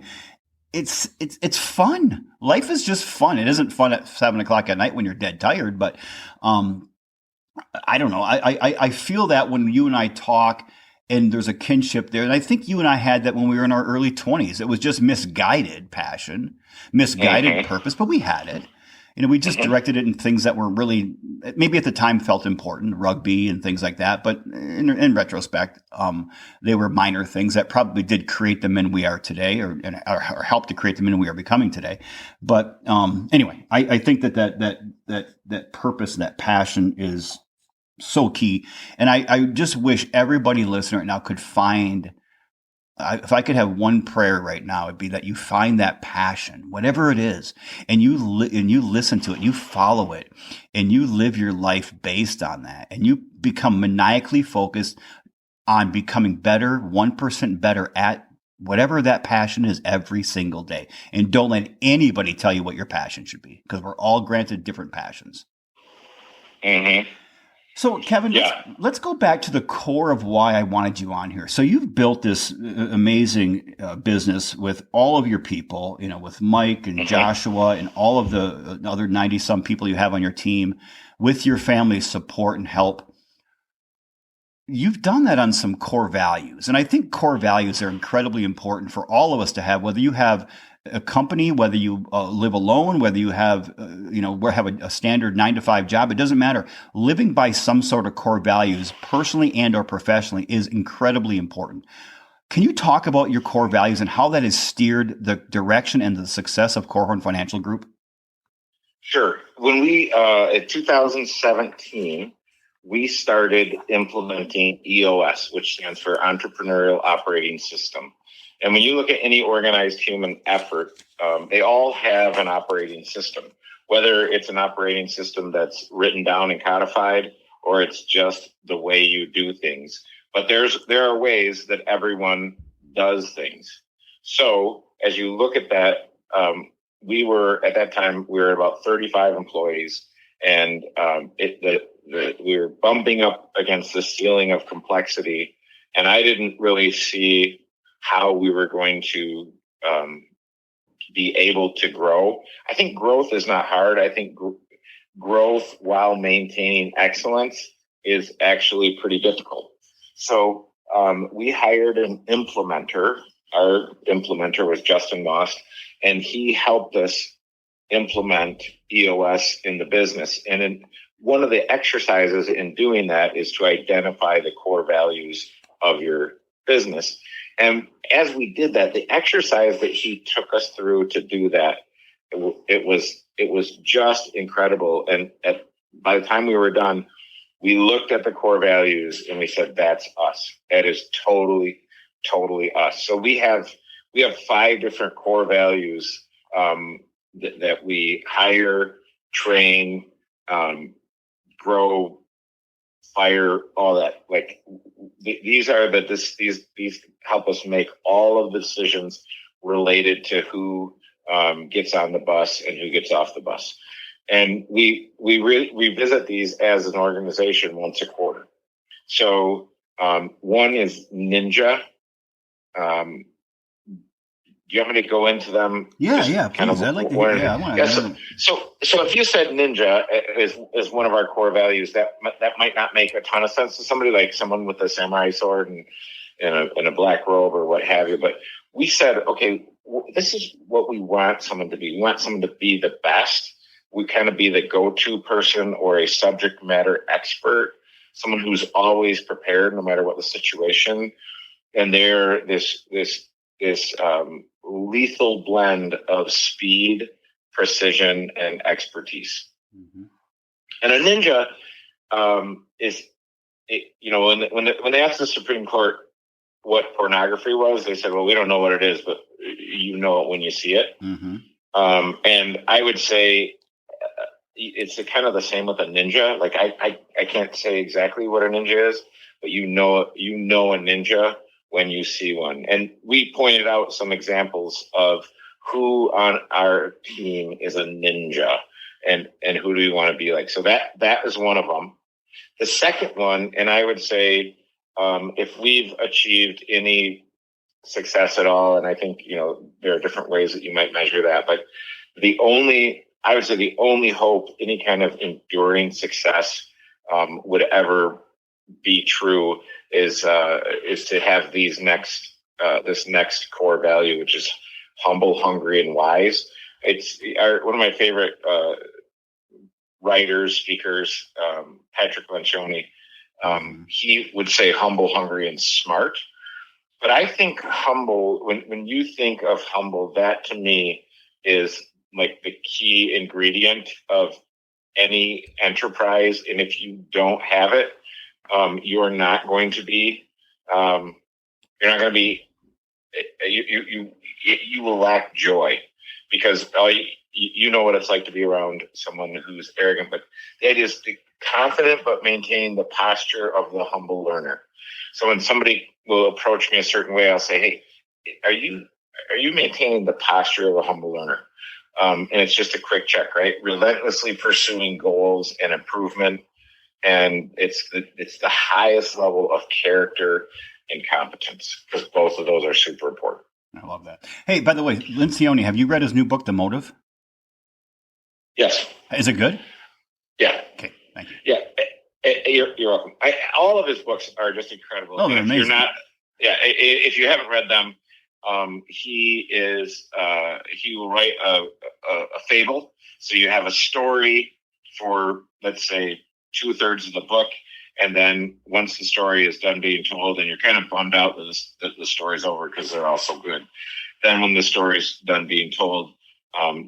it's fun. Life is just fun. It isn't fun at 7 o'clock at night when you're dead tired, but I don't know. I feel that when you and I talk and there's a kinship there, and I think you and I had that when we were in our early 20s. It was just misguided passion, misguided purpose, but we had it. We just directed it in things that were really, maybe at the time felt important, rugby and things like that. But in retrospect, they were minor things that probably did create the men we are today, or helped to create the men we are becoming today. But anyway, I think that purpose, that passion is so key. And I just wish everybody listening right now could find, if I could have one prayer right now, it'd be that you find that passion, whatever it is, and you listen to it, you follow it, and you live your life based on that, and you become maniacally focused on becoming better, 1% better at whatever that passion is every single day. And don't let anybody tell you what your passion should be, because we're all granted different passions. So, Kevin, let's go back to the core of why I wanted you on here. So you've built this amazing business with all of your people, with Mike and Joshua and all of the other 90-some people you have on your team, with your family's support and help. You've done that on some core values. And I think core values are incredibly important for all of us to have, whether you have a company, whether you live alone, whether you have, have a standard 9-to-5 job, it doesn't matter. Living by some sort of core values, personally and or professionally, is incredibly important. Can you talk about your core values and how that has steered the direction and the success of Korhorn Financial Group? Sure. When we, in 2017, we started implementing EOS, which stands for Entrepreneurial Operating System. And when you look at any organized human effort, they all have an operating system, whether it's an operating system that's written down and codified, or it's just the way you do things. But there are ways that everyone does things. So as you look at that, we were about 35 employees, and we were bumping up against the ceiling of complexity. And I didn't really see how we were going to be able to grow. I think growth is not hard. I think growth while maintaining excellence is actually pretty difficult. So we hired an implementer. Our implementer was Justin Moss, and he helped us implement EOS in the business. And one of the exercises in doing that is to identify the core values of your business. And as we did that, the exercise that he took us through to do that, it was just incredible. And by the time we were done, we looked at the core values and we said, that's us. That is totally, totally us. So we have we have 5 different core values that we hire, train, grow, fire, all that. Like these are these help us make all of the decisions related to who gets on the bus and who gets off the bus. And we visit these as an organization once a quarter. So one is Ninja. Do you want me to go into them? Yeah, please. I'd like to hear. Yeah, I want to. So if you said Ninja is one of our core values, that might not make a ton of sense to somebody, like someone with a samurai sword and a black robe or what have you. But we said, okay, this is what we want someone to be. We want someone to be the best. We kind of be the go-to person or a subject matter expert, someone who's always prepared no matter what the situation. And they're this lethal blend of speed, precision, and expertise. Mm-hmm. And a ninja when they asked the Supreme Court what pornography was, they said, well, we don't know what it is, but you know it when you see it. Mm-hmm. And I would say it's kind of the same with a ninja. Like I can't say exactly what a ninja is, but you know a ninja when you see one. And we pointed out some examples of who on our team is a ninja and who do we want to be like. So that is one of them. The second one, and I would say if we've achieved any success at all, and I think, there are different ways that you might measure that, but the only hope any kind of enduring success would ever be true is to have this next core value, which is humble, hungry, and wise. It's one of my favorite writers, speakers, Patrick Lencioni. He would say humble, hungry, and smart. But I think humble, when you think of humble, that to me is like the key ingredient of any enterprise. And if you don't have it, you're not going to be, you will lack joy, because you know what it's like to be around someone who's arrogant, but it is confident, but maintain the posture of the humble learner. So when somebody will approach me a certain way, I'll say, hey, are you maintaining the posture of a humble learner? And it's just a quick check, right? Relentlessly pursuing goals and improvement. And it's the highest level of character and competence, because both of those are super important. I love that. Hey, by the way, Lencioni, have you read his new book, The Motive? Yes. Is it good? Yeah. Okay, thank you. Yeah, you're welcome. All of his books are just incredible. Oh, they're amazing. If you haven't read them, he will write a fable. So you have a story for, let's say, 2/3 of the book, and then once the story is done being told, and you're kind of bummed out that the story's over because they're all so good. Then when the story's done being told,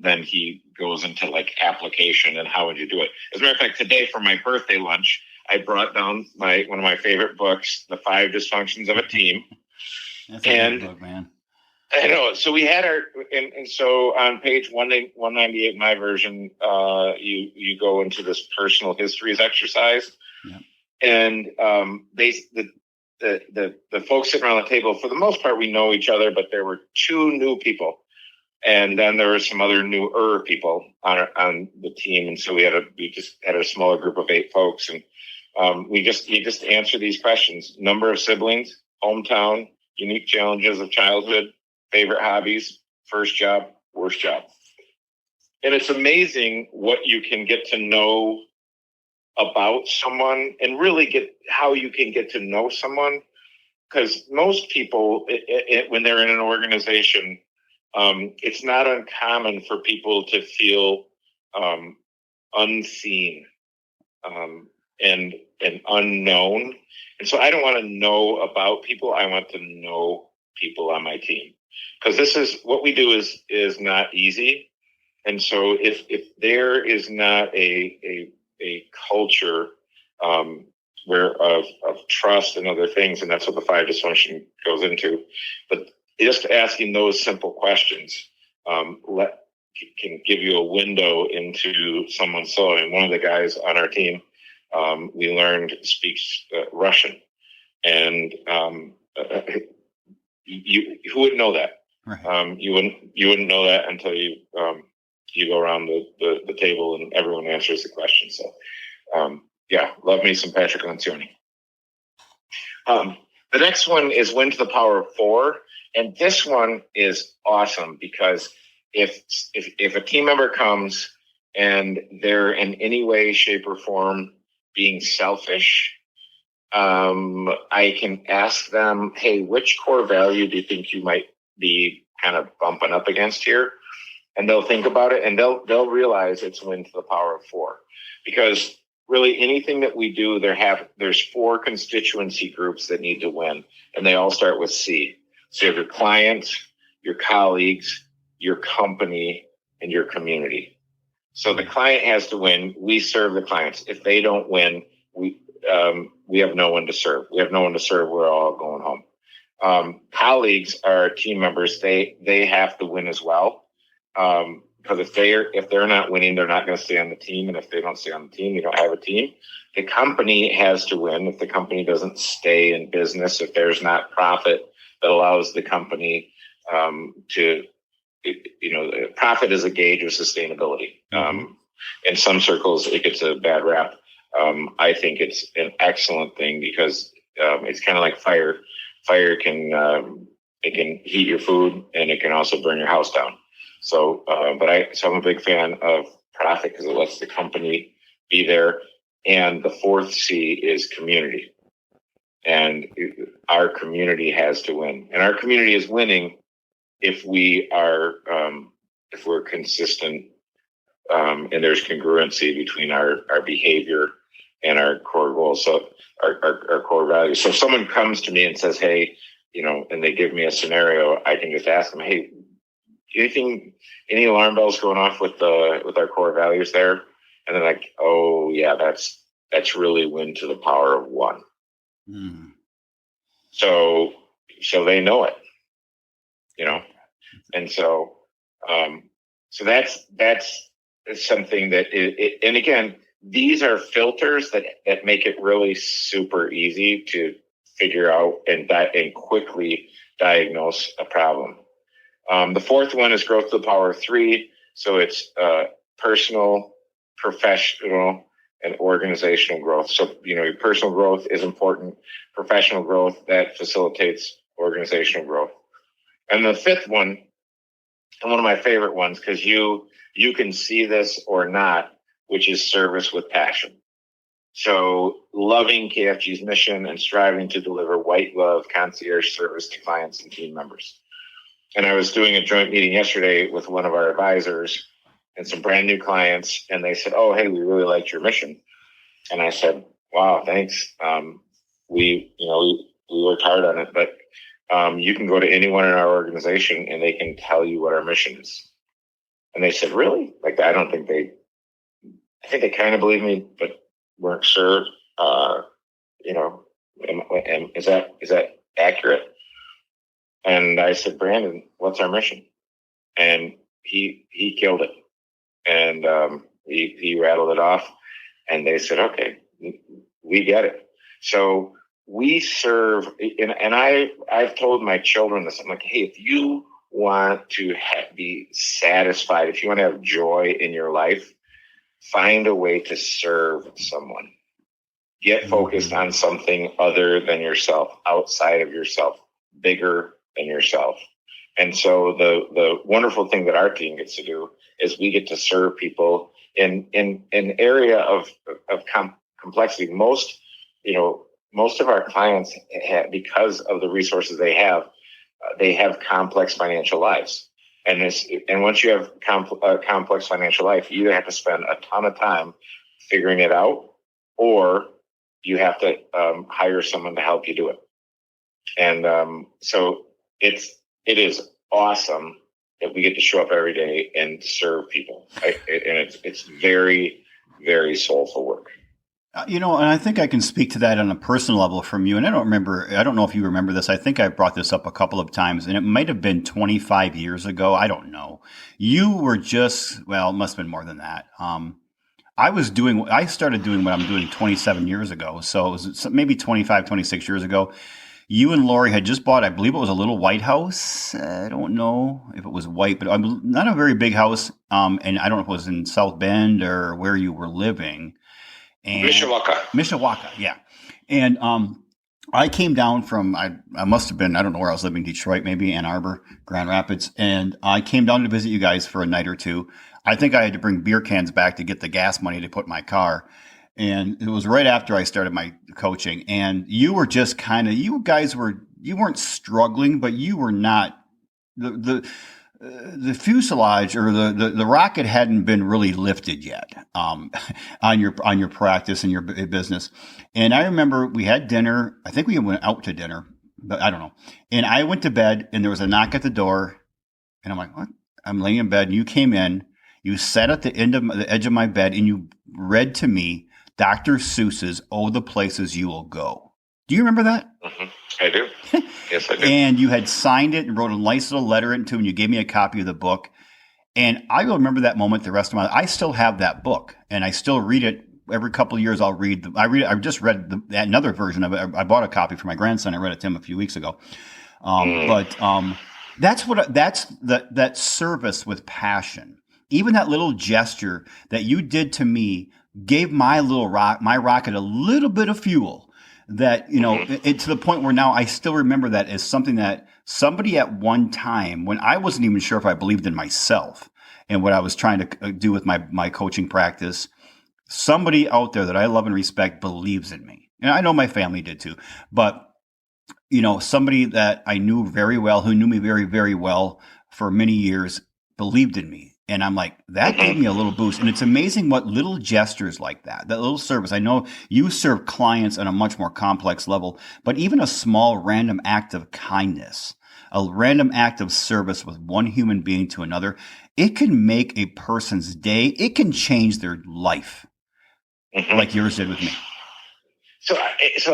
then he goes into like application and how would you do it. As a matter of fact, today for my birthday lunch, I brought down one of my favorite books, The 5 Dysfunctions of a Team. That's a good book, man. I know. So we had so on page 198 in my version, you go into this personal histories exercise. Yep. And the folks sitting around the table, for the most part, we know each other, but there were 2 new people. And then there were some other newer people on the team. And so we just had a smaller group of 8 folks. And we just answer these questions: number of siblings, hometown, unique challenges of childhood, favorite hobbies, first job, worst job. And it's amazing what you can get to know about someone, and really how you can get to know someone. Because most people, when they're in an organization, it's not uncommon for people to feel unseen and unknown. And so I don't want to know about people. I want to know people on my team, because this is what we do is not easy. And so if there is not a culture where of trust and other things, and that's what the 5 dysfunction goes into. But just asking those simple questions can give you a window into someone's soul. And one of the guys on our team, we learned speaks Russian, and who wouldn't know that? Right. You wouldn't know that until you go around the table and everyone answers the question. So, love me some Patrick Lencioni. The next one is win to the power of 4. And this one is awesome because if a team member comes and they're in any way, shape, or form being selfish, I can ask them, hey, which core value do you think you might be kind of bumping up against here? And they'll think about it, and they'll realize it's win to the power of 4. Because really anything that we do, there's 4 constituency groups that need to win, and they all start with C. So you have your clients, your colleagues, your company, and your community. So the client has to win. We serve the clients. If they don't win, we have no one to serve. We have no one to serve. We're all going home. Colleagues are team members. They have to win as well. Because if they're not winning, they're not going to stay on the team. And if they don't stay on the team, you don't have a team. The company has to win. If the company doesn't stay in business, if there's not profit that allows the company profit is a gauge of sustainability. In some circles, it gets a bad rap. I think it's an excellent thing because it's kind of like fire. Fire can heat your food, and it can also burn your house down. So, I'm a big fan of profit because it lets the company be there. And the 4th C is community. And our community has to win. And our community is winning if we are, if we're consistent, and there's congruency between our behavior and our core goals. So our core values. So if someone comes to me and says, hey, and they give me a scenario, I can just ask them, hey, any alarm bells going off with our core values there? And they're like, oh yeah, that's really win to the power of 1. So they know it, and so that's something that and again, these are filters that make it really super easy to figure out and quickly diagnose a problem. The 4th one is growth to the power of 3. So it's personal, professional, and organizational growth. So, your personal growth is important. Professional growth, that facilitates organizational growth. And the 5th one, and one of my favorite ones, because you can see this or not, which is service with passion. So loving KFG's mission and striving to deliver white glove concierge service to clients and team members. And I was doing a joint meeting yesterday with one of our advisors and some brand new clients, and they said, oh, hey, we really liked your mission. And I said, wow, thanks. We worked hard on it, but you can go to anyone in our organization and they can tell you what our mission is. And they said, really? Like, I think they kind of believe me, but weren't sure, is that accurate? And I said, Brandon, what's our mission? And he killed it. And he rattled it off. And they said, okay, we get it. So we serve, and I've told my children this. I'm like, hey, if you want to be satisfied, if you want to have joy in your life, find a way to serve someone. Get focused on something other than yourself, outside of yourself, bigger than yourself. And so the wonderful thing that our team gets to do is we get to serve people in an area of complexity. Most of our clients because of the resources they have complex financial lives. And once you have a complex financial life, you either have to spend a ton of time figuring it out, or you have to hire someone to help you do it. And so it is awesome that we get to show up every day and serve people. And it's very, very soulful work. And I think I can speak to that on a personal level from you. And I don't know if you remember this. I think I brought this up a couple of times, and it might have been 25 years ago. I don't know. You were it must have been more than that. I started doing what I'm doing 27 years ago. So it was maybe 25, 26 years ago. You and Lori had just bought, I believe it was a little white house. I don't know if it was white, but not a very big house. And I don't know if it was in South Bend or where you were living. And Mishawaka, yeah. And I came down from, I must have been, I don't know where I was living, Detroit, maybe Ann Arbor, Grand Rapids. And I came down to visit you guys for a night or two. I think I had to bring beer cans back to get the gas money to put in my car. And it was right after I started my coaching. And you were just you weren't struggling, but you were not, the fuselage or the rocket hadn't been really lifted yet on your practice and your business. And I remember we had dinner. I think we went out to dinner, but I don't know. And I went to bed, and there was a knock at the door, and I'm like, what? I'm laying in bed, and you came in. You sat at the edge of my bed, and you read to me Dr. Seuss's "Oh, the Places You Will Go." Do you remember that? Mm-hmm. I do. Yes, I do. And you had signed it and wrote a nice little letter into it, and you gave me a copy of the book. And I will remember that moment the rest of my life. I still have that book, and I still read it every couple of years. I'll read. I just read another version of it. I bought a copy for my grandson. I read it to him a few weeks ago. But that's that service with passion. Even that little gesture that you did to me gave my rocket a little bit of fuel. That, it to the point where now I still remember that as something that somebody at one time, when I wasn't even sure if I believed in myself and what I was trying to do with my coaching practice, somebody out there that I love and respect believes in me. And I know my family did too. But, somebody that I knew very well, who knew me very, very well for many years, believed in me. And I'm like, that gave me a little boost. And it's amazing what little gestures like that little service. I know you serve clients on a much more complex level, but even a small random act of kindness, a random act of service with one human being to another, it can make a person's day. It can change their life like yours did with me. So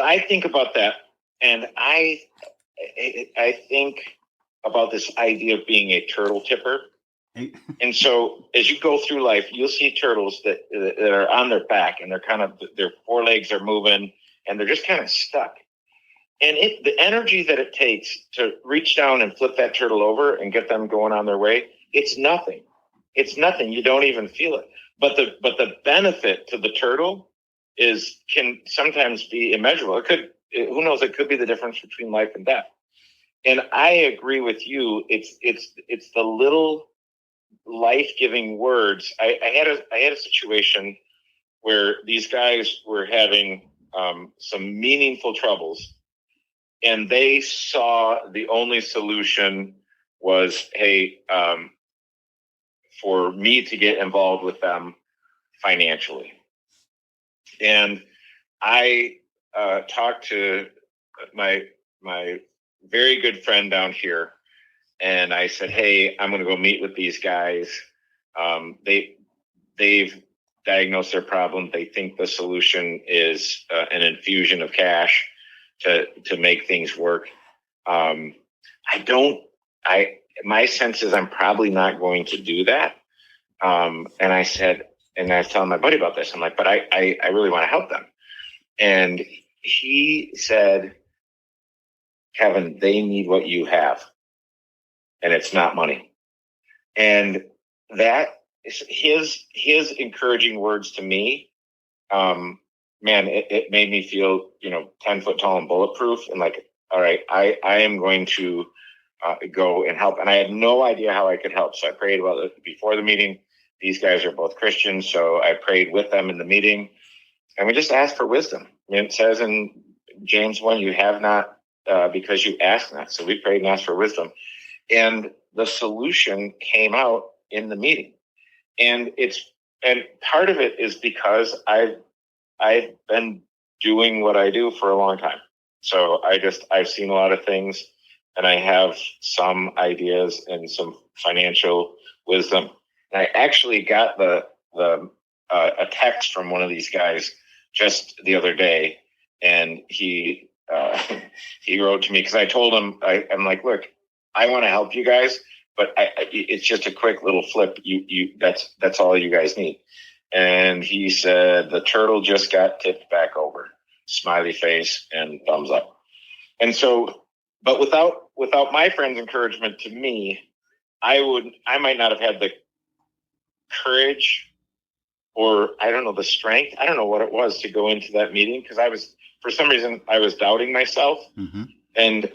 I think about that, and I think about this idea of being a turtle tipper. And so as you go through life, you'll see turtles that are on their back, and their forelegs are moving, and they're just kind of stuck. And the energy that it takes to reach down and flip that turtle over and get them going on their way, it's nothing. It's nothing. You don't even feel it. But the benefit to the turtle can sometimes be immeasurable. Who knows? It could be the difference between life and death. And I agree with you. It's the little life-giving words. I had a situation where these guys were having some meaningful troubles, and they saw the only solution was, hey, for me to get involved with them financially. And I talked to my very good friend down here, and I said, hey, I'm going to go meet with these guys. They've diagnosed their problem. They think the solution is an infusion of cash to make things work. My sense is I'm probably not going to do that. And I said, and I was telling my buddy about this. I'm like, but I really want to help them. And he said, Kevin, they need what you have. And it's not money. And that is his encouraging words to me. Man, it made me feel, 10 foot tall and bulletproof. And like, all right, I am going to go and help. And I had no idea how I could help. So I prayed about it before the meeting. These guys are both Christians. So I prayed with them in the meeting, and we just asked for wisdom. I mean, it says in James 1, you have not because you ask not. So we prayed and asked for wisdom. And the solution came out in the meeting. And part of it is because I've been doing what I do for a long time. So I've seen a lot of things, and I have some ideas and some financial wisdom. And I actually got a text from one of these guys just the other day, and he wrote to me because I told him, I'm like, look, I want to help you guys, but it's just a quick little flip. That's all you guys need. And he said the turtle just got tipped back over, smiley face and thumbs up. And so, but without my friend's encouragement to me, I might not have had the courage, or I don't know, the strength. I don't know what it was to go into that meeting, because for some reason I was doubting myself. Mm-hmm. And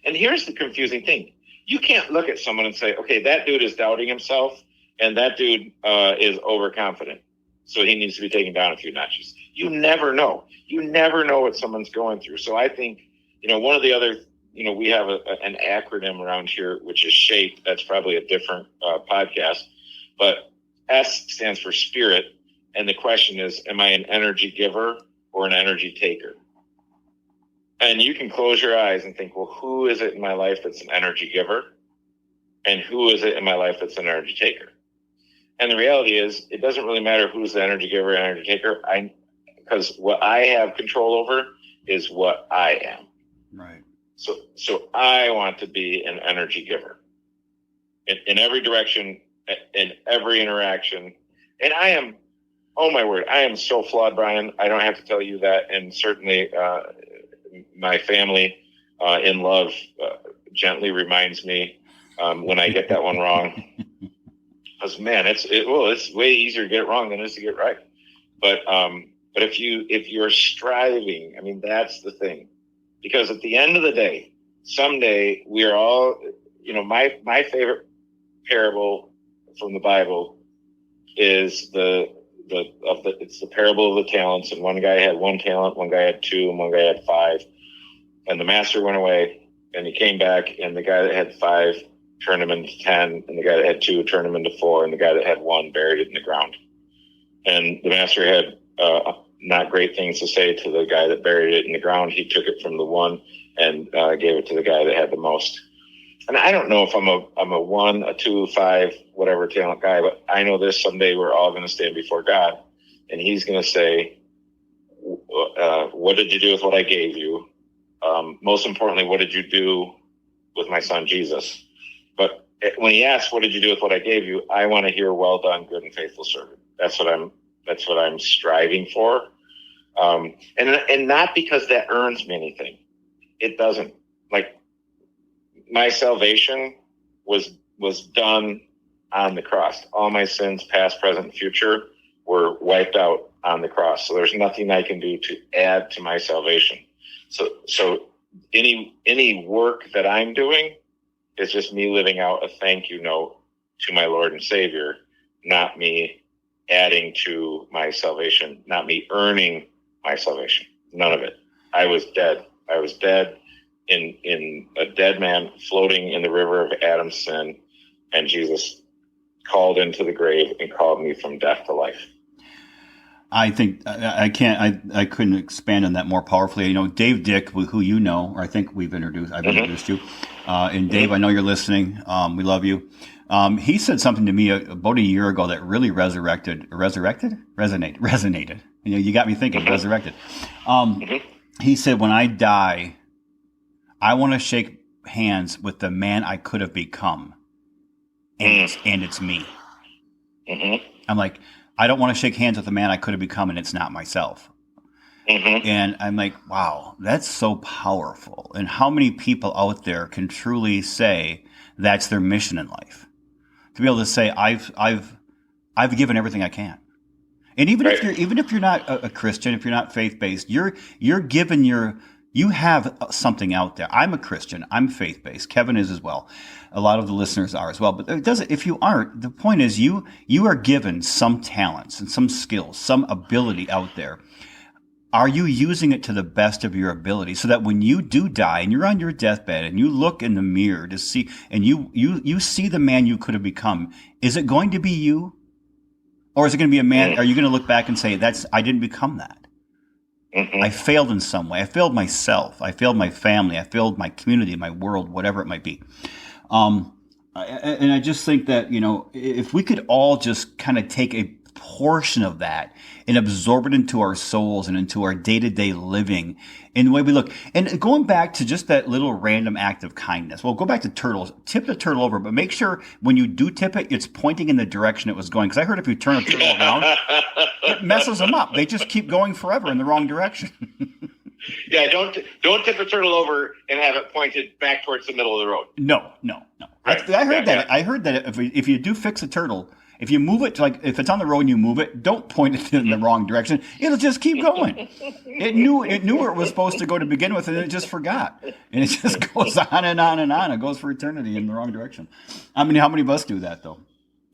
and here's the confusing thing: you can't look at someone and say, okay, that dude is doubting himself, and that dude is overconfident, so he needs to be taken down a few notches. You never know. You never know what someone's going through. So I think, one of the other, we have an acronym around here, which is SHAPE. That's probably a different podcast. But S stands for spirit. And the question is, am I an energy giver or an energy taker? And you can close your eyes and think, well, who is it in my life that's an energy giver? And who is it in my life that's an energy taker? And the reality is, it doesn't really matter who's the energy giver and energy taker. Because what I have control over is what I am. Right. So I want to be an energy giver in every direction, in every interaction. And I am, oh my word, I am so flawed, Brian. I don't have to tell you that. And certainly my family in love gently reminds me when I get that one wrong. Because man, it's way easier to get it wrong than it is to get it right. But if you're striving, I mean, that's the thing. Because at the end of the day, someday we are all, my favorite parable from the Bible is it's the parable of the talents. And one guy had 1 talent, one guy had 2, and one guy had 5. And the master went away, and he came back, and the guy that had 5 turned him into 10, and the guy that had 2 turned him into 4, and the guy that had 1 buried it in the ground. And the master had not great things to say to the guy that buried it in the ground. He took it from the 1 and gave it to the guy that had the most. And I don't know if I'm a 1, a 2, 5, whatever talent guy, but I know this: someday we're all going to stand before God, and He's going to say, "What did you do with what I gave you? Most importantly, what did you do with my son Jesus?" But when He asks, "What did you do with what I gave you?" I want to hear, "Well done, good and faithful servant." That's what I'm striving for. And not because that earns me anything. It doesn't. Like, my salvation was done on the cross. All my sins, past, present, and future, were wiped out on the cross. So there's nothing I can do to add to my salvation. So any work that I'm doing is just me living out a thank you note to my Lord and Savior, not me adding to my salvation, not me earning my salvation. None of it. I was dead. I was dead in a dead man floating in the river of Adam's sin, and Jesus called into the grave and called me from death to life. I think I couldn't expand on that more powerfully. Dave Dick, who or I think I've introduced you. And Dave, I know you're listening. We love you. He said something to me about a year ago that really resonated. You got me thinking. Resurrected. He said, when I die, I want to shake hands with the man I could have become, and it's me. Mm-hmm. I'm like, I don't want to shake hands with the man I could have become, and it's not myself. Mm-hmm. And I'm like, wow, that's so powerful. And how many people out there can truly say that's their mission in life? To be able to say, I've given everything I can. And even if you're not a Christian, if you're not faith-based, you're given you have something out there. I'm a Christian. I'm faith-based. Kevin is as well. A lot of the listeners are as well. But if you aren't, the point is you are given some talents and some skills, some ability out there. Are you using it to the best of your ability so that when you do die and you're on your deathbed and you look in the mirror to see, and you see the man you could have become, is it going to be you? Or is it going to be a man? Are you going to look back and say, I didn't become that? Mm-hmm. I failed in some way. I failed myself. I failed my family. I failed my community, my world, whatever it might be. And I just think that, if we could all just kind of take a portion of that and absorb it into our souls and into our day-to-day living in the way we look. And going back to just that little random act of kindness. Well, go back to turtles. Tip the turtle over, but make sure when you do tip it, it's pointing in the direction it was going. Because I heard if you turn a turtle around, it messes them up. They just keep going forever in the wrong direction. Yeah, don't tip the turtle over and have it pointed back towards the middle of the road. No. Right. I heard that. Yeah. I heard that if you do fix a turtle, if you move it to, like, if it's on the road and you move it, don't point it in the wrong direction. It'll just keep going. It knew where it was supposed to go to begin with, and it just forgot. And it just goes on and on and on. It goes for eternity in the wrong direction. I mean, how many of us do that, though?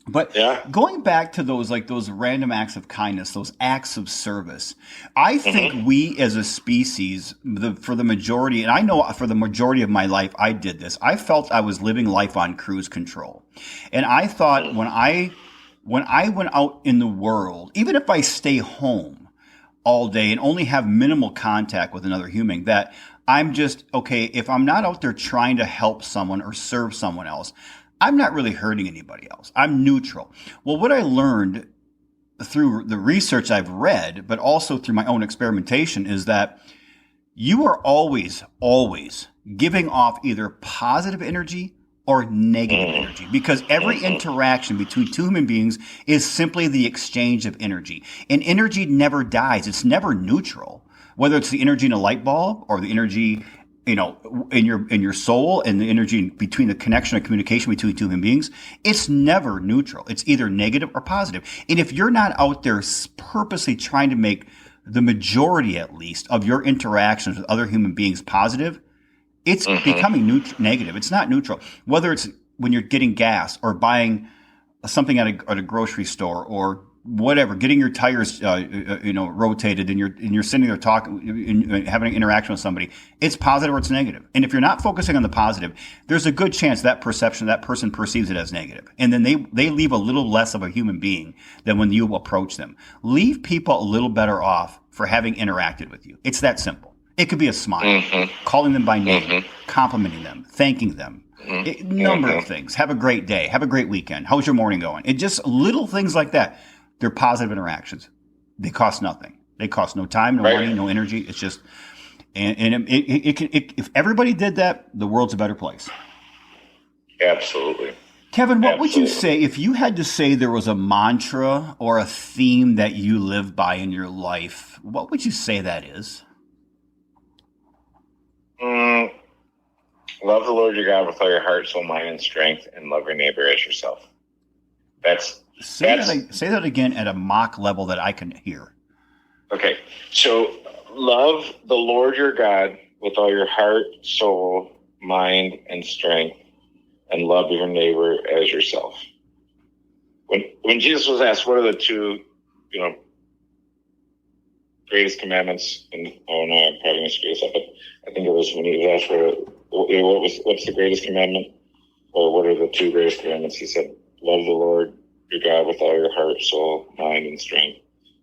But going back to those random acts of kindness, those acts of service, I think we as a species, for the majority, and I know for the majority of my life, I did this. I felt I was living life on cruise control. And I thought when I went out in the world, even if I stay home all day and only have minimal contact with another human, that I'm just, okay, if I'm not out there trying to help someone or serve someone else, I'm not really hurting anybody else. I'm neutral. Well, what I learned through the research I've read, but also through my own experimentation, is that you are always giving off either positive energy or negative energy, because every interaction between two human beings is simply the exchange of energy. And energy never dies. It's never neutral. Whether it's the energy in a light bulb or the energy in your soul and the energy between the connection and communication between two human beings, it's never neutral. It's either negative or positive. And if you're not out there purposely trying to make the majority, at least, of your interactions with other human beings positive, it's becoming negative. It's not neutral. Whether it's when you're getting gas or buying something at a grocery store or whatever, getting your tires, rotated, and you're sitting there talking, having an interaction with somebody, it's positive or it's negative. And if you're not focusing on the positive, there's a good chance that person perceives it as negative. And then they leave a little less of a human being than when you approach them. Leave people a little better off for having interacted with you. It's that simple. It could be a smile, calling them by name, complimenting them, thanking them. A number of things. Have a great day. Have a great weekend. How's your morning going? It just little things like that. They're positive interactions. They cost nothing. They cost no time, no money, no energy. It's just, if everybody did that, the world's a better place. Absolutely. Kevin, what would you say if you had to say there was a mantra or a theme that you live by in your life? What would you say that is? Love the Lord your God with all your heart, soul, mind, and strength, and love your neighbor as yourself. Say that again at a mock level that I can hear. Okay. So love the Lord your God with all your heart, soul, mind, and strength, and love your neighbor as yourself. When Jesus was asked, what are the two, greatest commandments? And I'm probably going to screw this up, but I think it was when he was asked what's the greatest commandment, or what are the two greatest commandments? He said, love the Lord your God with all your heart, soul, mind, and strength,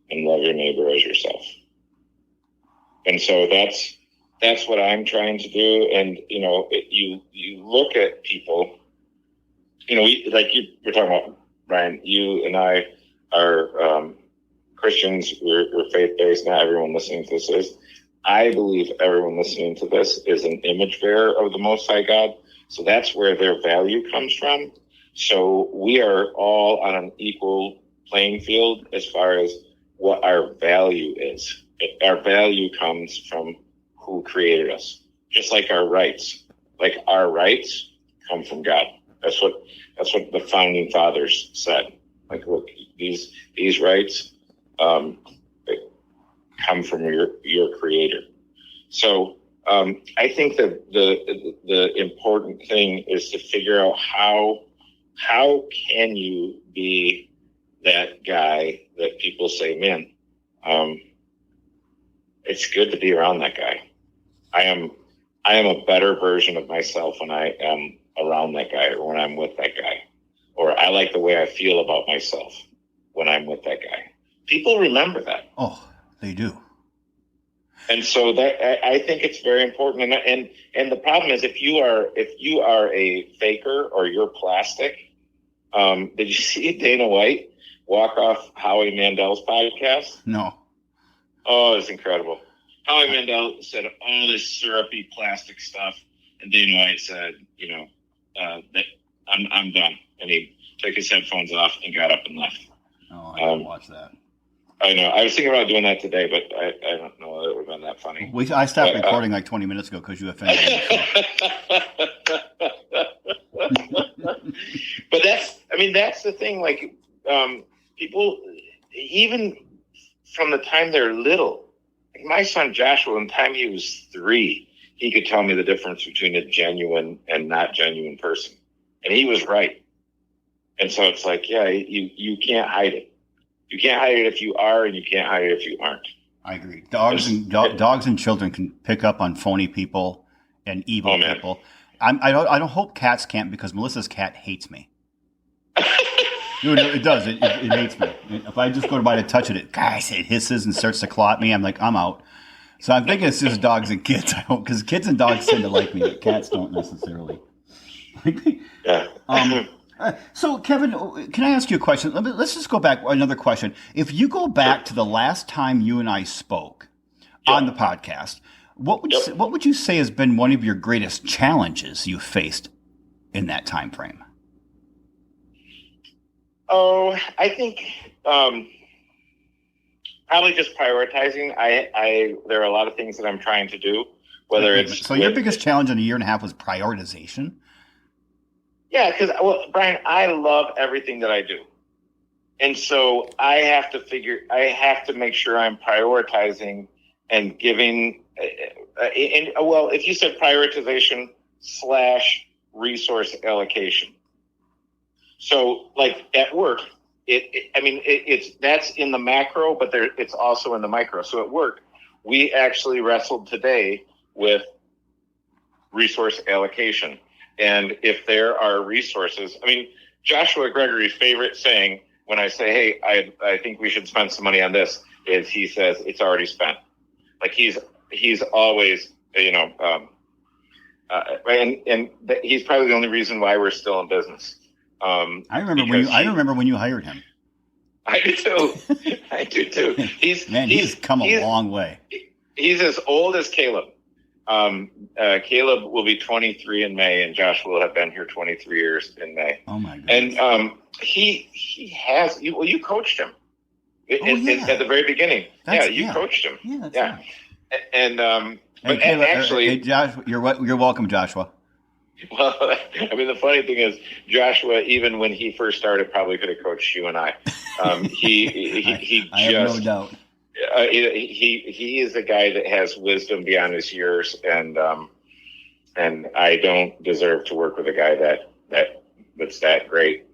and love your neighbor as yourself. And so that's what I'm trying to do. And you look at people, like you were talking about, Brian. You and I are Christians. We're faith-based. Not everyone listening to this is. I believe everyone listening to this is an image bearer of the Most High God. So that's where their value comes from. So we are all on an equal playing field as far as what our value is. Our value comes from who created us, just like our rights. Like our rights come from God. That's what the founding fathers said. Like, look, these rights come from your creator. So I think that the important thing is to figure out how can you be that guy that people say, man, it's good to be around that guy. I am a better version of myself when I am around that guy or when I'm with that guy. Or I like the way I feel about myself when I'm with that guy. People remember that. Oh, they do. And so that I think it's very important. And the problem is if you are a faker or you're plastic, Did you see Dana White walk off Howie Mandel's podcast? No. Oh, it's incredible. Howie Mandel said all this syrupy plastic stuff, and Dana White said, that I'm done. And he took his headphones off and got up and left. Oh, I didn't watch that. I know. I was thinking about doing that today, but I don't know whether it would have been that funny. I stopped recording like 20 minutes ago because you offended me. But that's the thing. Like, people, even from the time they're little, like my son Joshua, from the time he was 3, he could tell me the difference between a genuine and not genuine person. And he was right. And so it's like, yeah, you can't hide it. You can't hide it if you are, and you can't hide it if you aren't. I agree. Dogs and children can pick up on phony people and evil people. I don't hope cats can't, because Melissa's cat hates me. Dude, it does. It hates me. If I just go by to touch it, guys, it hisses and starts to claw at me. I'm like, I'm out. So I'm thinking it's just dogs and kids. I hope, because kids and dogs tend to like me, but cats don't necessarily. Yeah. So, Kevin, can I ask you a question? Let's just go back. Another question. If you go back to the last time you and I spoke on the podcast, what would you say has been one of your greatest challenges you faced in that time frame? Oh, I think probably just prioritizing. There are a lot of things that I'm trying to do. So your biggest challenge in a year and a half was prioritization? Yeah, because, Brian, I love everything that I do. And so I have to make sure I'm prioritizing and giving, if you said prioritization / resource allocation. So like at work, that's in the macro, but it's also in the micro. So at work, we actually wrestled today with resource allocation. And if there are resources, Joshua Gregory's favorite saying when I say, hey, I think we should spend some money on this, is he says it's already spent. Like he's always, and he's probably the only reason why we're still in business. I remember when you hired him. I do too. He's come a long way. He's as old as Caleb. Caleb will be 23 in May, and Josh will have been here 23 years in May. Oh my goodness! And he has. You coached him at the very beginning. Coached him. Yeah, that's right. And but Caleb, actually, Josh, you're welcome, Joshua. Well, the funny thing is, Joshua, even when he first started, probably could have coached you and I. I have no doubt. He is a guy that has wisdom beyond his years, and I don't deserve to work with a guy that's that great.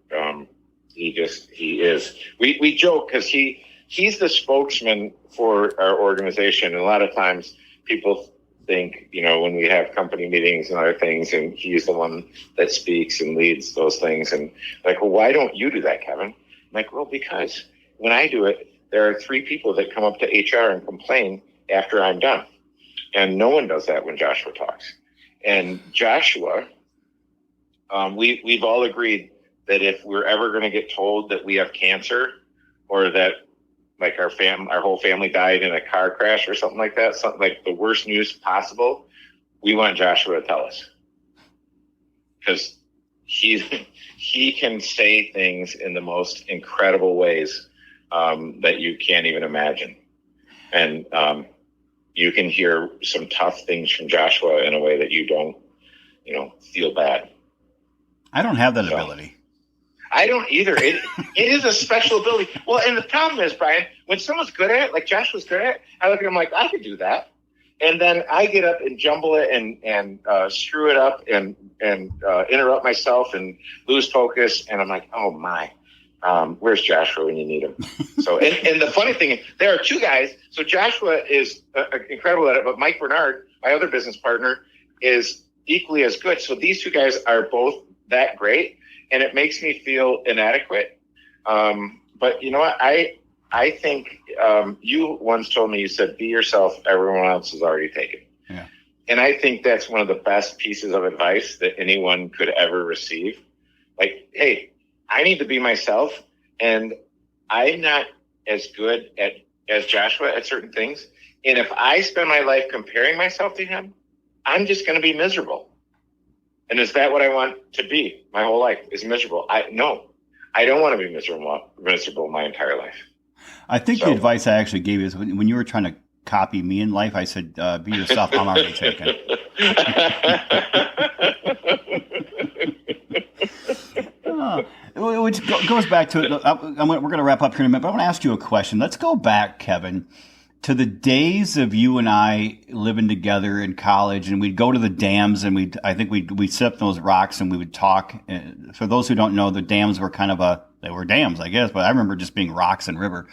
He is. We joke because he's the spokesman for our organization, and a lot of times people think, when we have company meetings and other things, and he's the one that speaks and leads those things, and like, well, why don't you do that, Kevin? I'm like, well, because when I do it, there are 3 people that come up to HR and complain after I'm done. And no one does that when Joshua talks. And Joshua, we've all agreed that if we're ever going to get told that we have cancer, or that like our whole family died in a car crash or something like that, something like the worst news possible, we want Joshua to tell us. Because he can say things in the most incredible ways that you can't even imagine. And you can hear some tough things from Joshua in a way that you don't, feel bad. I don't have that ability. I don't either. It is a special ability. Well, and the problem is, Brian, when someone's good at it, like Joshua's good at it, I look at him like, I could do that. And then I get up and jumble it and screw it up and interrupt myself and lose focus. And I'm like, oh my. Where's Joshua when you need him? So, and the funny thing is, there are 2 guys. So Joshua is incredible at it, but Mike Bernard, my other business partner, is equally as good. So these 2 guys are both that great, and it makes me feel inadequate. But you know what? I think you once told me, you said, be yourself. Everyone else is already taken. Yeah. And I think that's one of the best pieces of advice that anyone could ever receive. Like, hey, I need to be myself, and I'm not as good as Joshua at certain things. And if I spend my life comparing myself to him, I'm just going to be miserable. And is that what I want to be? My whole life is miserable. No, I don't want to be miserable my entire life. I think the advice I actually gave is when you were trying to copy me in life, I said, be yourself. I'm already taken. Which goes back to it. We're going to wrap up here in a minute, but I want to ask you a question. Let's go back, Kevin, to the days of you and I living together in college, and we'd go to the dams, and we'd sit up those rocks and we would talk. For those who don't know, the dams were they were dams, I guess, but I remember just being rocks and river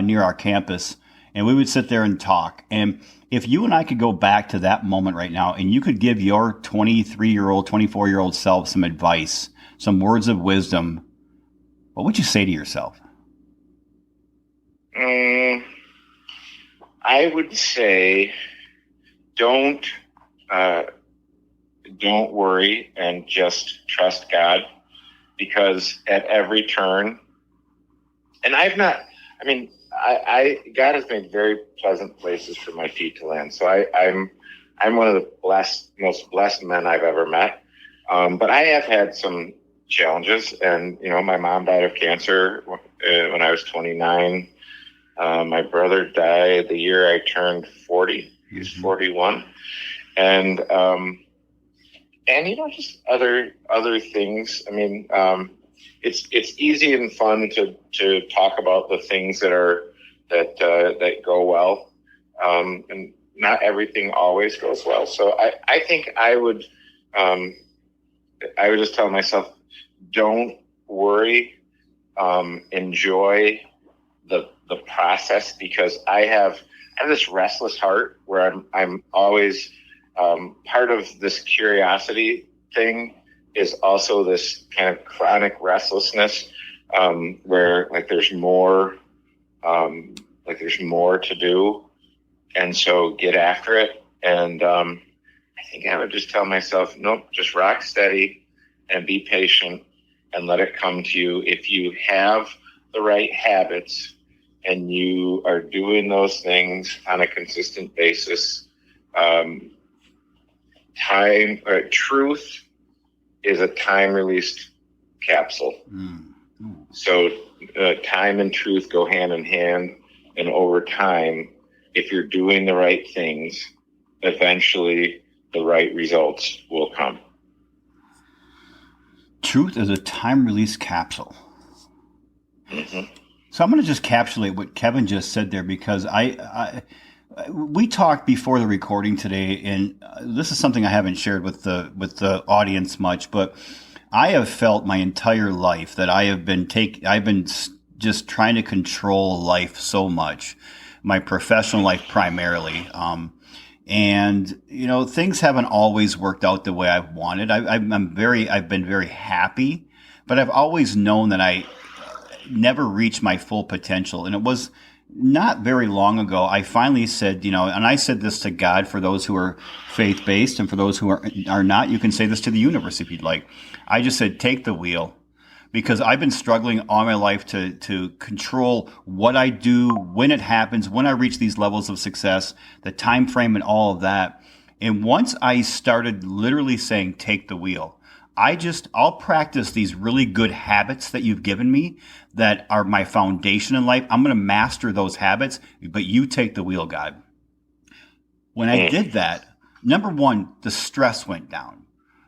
near our campus. And we would sit there and talk. And if you and I could go back to that moment right now, and you could give your 23-year-old, 24-year-old self some advice, some words of wisdom, what would you say to yourself? I would say, don't worry and just trust God, because at every turn, and God has made very pleasant places for my feet to land. So I'm one of the most blessed men I've ever met. But I have had some challenges, and my mom died of cancer when I was 29. My brother died the year I turned 40. He was 41, and just other things. It's easy and fun to talk about the things that go well, and not everything always goes well. So I think I would just tell myself, don't worry, enjoy the process, because I have this restless heart where I'm always part of this curiosity thing is also this kind of chronic restlessness, where there's more to do, and so get after it. And I think I would just tell myself, nope, just rock steady and be patient and let it come to you. If you have the right habits and you are doing those things on a consistent basis, truth is a time-released capsule. So time and truth go hand in hand, and over time, if you're doing the right things, eventually the right results will come. Truth is a time-released capsule. Mm-hmm. So I'm going to just encapsulate what Kevin just said there, because we talked before the recording today, and this is something I haven't shared with the audience much, but I have felt my entire life that I've been just trying to control life so much, my professional life primarily. And things haven't always worked out the way I've wanted. I've been very happy, but I've always known that I never reached my full potential. And it was not very long ago, I finally said, and I said this to God for those who are faith-based, and for those who are not, you can say this to the universe if you'd like. I just said, take the wheel, because I've been struggling all my life to control what I do, when it happens, when I reach these levels of success, the time frame and all of that. And once I started literally saying, take the wheel, I'll practice these really good habits that you've given me that are my foundation in life. I'm going to master those habits, but you take the wheel, God. When I did that, number one, the stress went down.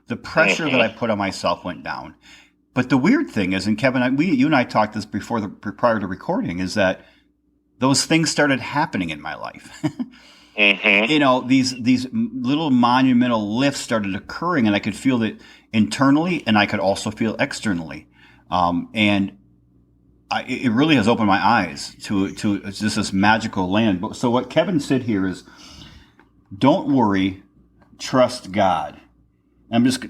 The pressure that I put on myself went down. But the weird thing is, and Kevin, you and I talked this prior to recording, is that those things started happening in my life. These little monumental lifts started occurring, and I could feel it internally, and I could also feel externally. It really has opened my eyes to just this magical land. So what Kevin said here is, don't worry, trust God. I'm just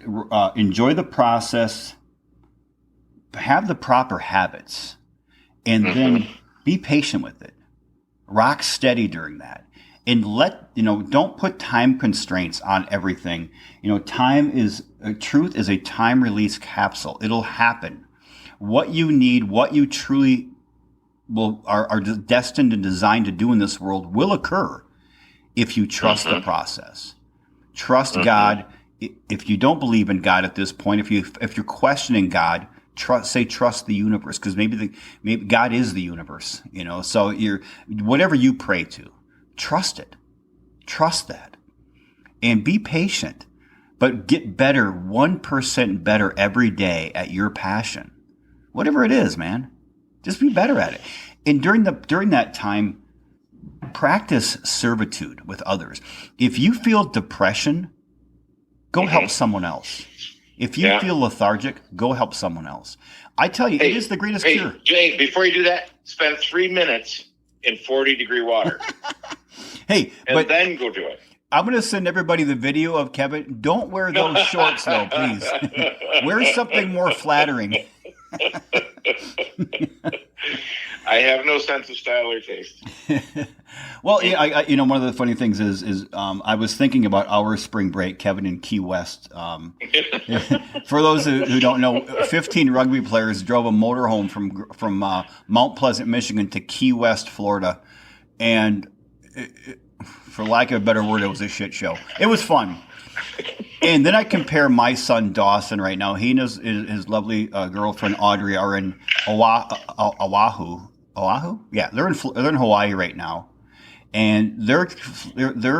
enjoy the process, have the proper habits, and then be patient with it. Rock steady during that. And don't put time constraints on everything. Truth is a time release capsule. It'll happen. what you need, what you truly are destined and designed to do in this world will occur if you trust the process. Trust God. If you don't believe in God at this point, if you're questioning God, trust the universe, because maybe God is the universe, So whatever you pray to, trust it, trust that, and be patient, but get better, 1% better every day at your passion, whatever it is, man. Just be better at it, and during that time, practice servitude with others. If you feel depression, go help someone else. If you feel lethargic, go help someone else. I tell you, it is the greatest cure. Jay, before you do that, spend 3 minutes in 40-degree water. Then go do it. I'm going to send everybody the video of Kevin. Don't wear those shorts, though, please. Wear something more flattering. I have no sense of style or taste. Well, I one of the funny things is I was thinking about our spring break, Kevin, in Key West. For those who don't know, 15 rugby players drove a motorhome from Mount Pleasant, Michigan, to Key West, Florida, and for lack of a better word, it was a shit show. It was fun. And then I compare my son Dawson right now. He and his lovely girlfriend Audrey are in Oahu. Oahu? Yeah, they're in Hawaii right now, and their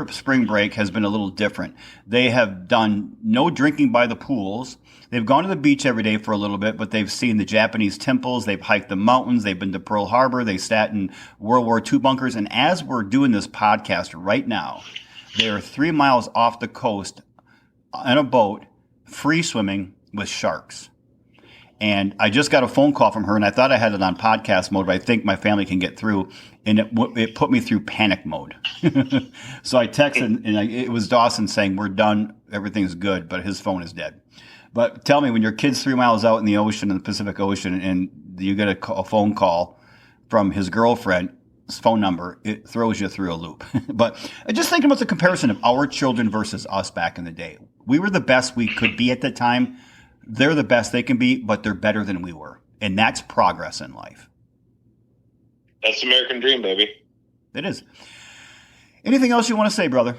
spring break has been a little different. They have done no drinking by the pools. They've gone to the beach every day for a little bit, but they've seen the Japanese temples. They've hiked the mountains. They've been to Pearl Harbor. They sat in World War II bunkers. And as we're doing this podcast right now, they are 3 miles off the coast in a boat, free swimming with sharks. And I just got a phone call from her, and I thought I had it on podcast mode, but I think my family can get through, and it put me through panic mode. So I texted, and it was Dawson saying, "We're done, everything's good," but his phone is dead. But tell me, when your kid's 3 miles out in the ocean, in the Pacific Ocean, and you get a phone call from his girlfriend's phone number, it throws you through a loop. But just thinking about the comparison of our children versus us back in the day. We were the best we could be at the time. They're the best they can be, but they're better than we were. And that's progress in life. That's the American dream, baby. It is. Anything else you want to say, brother?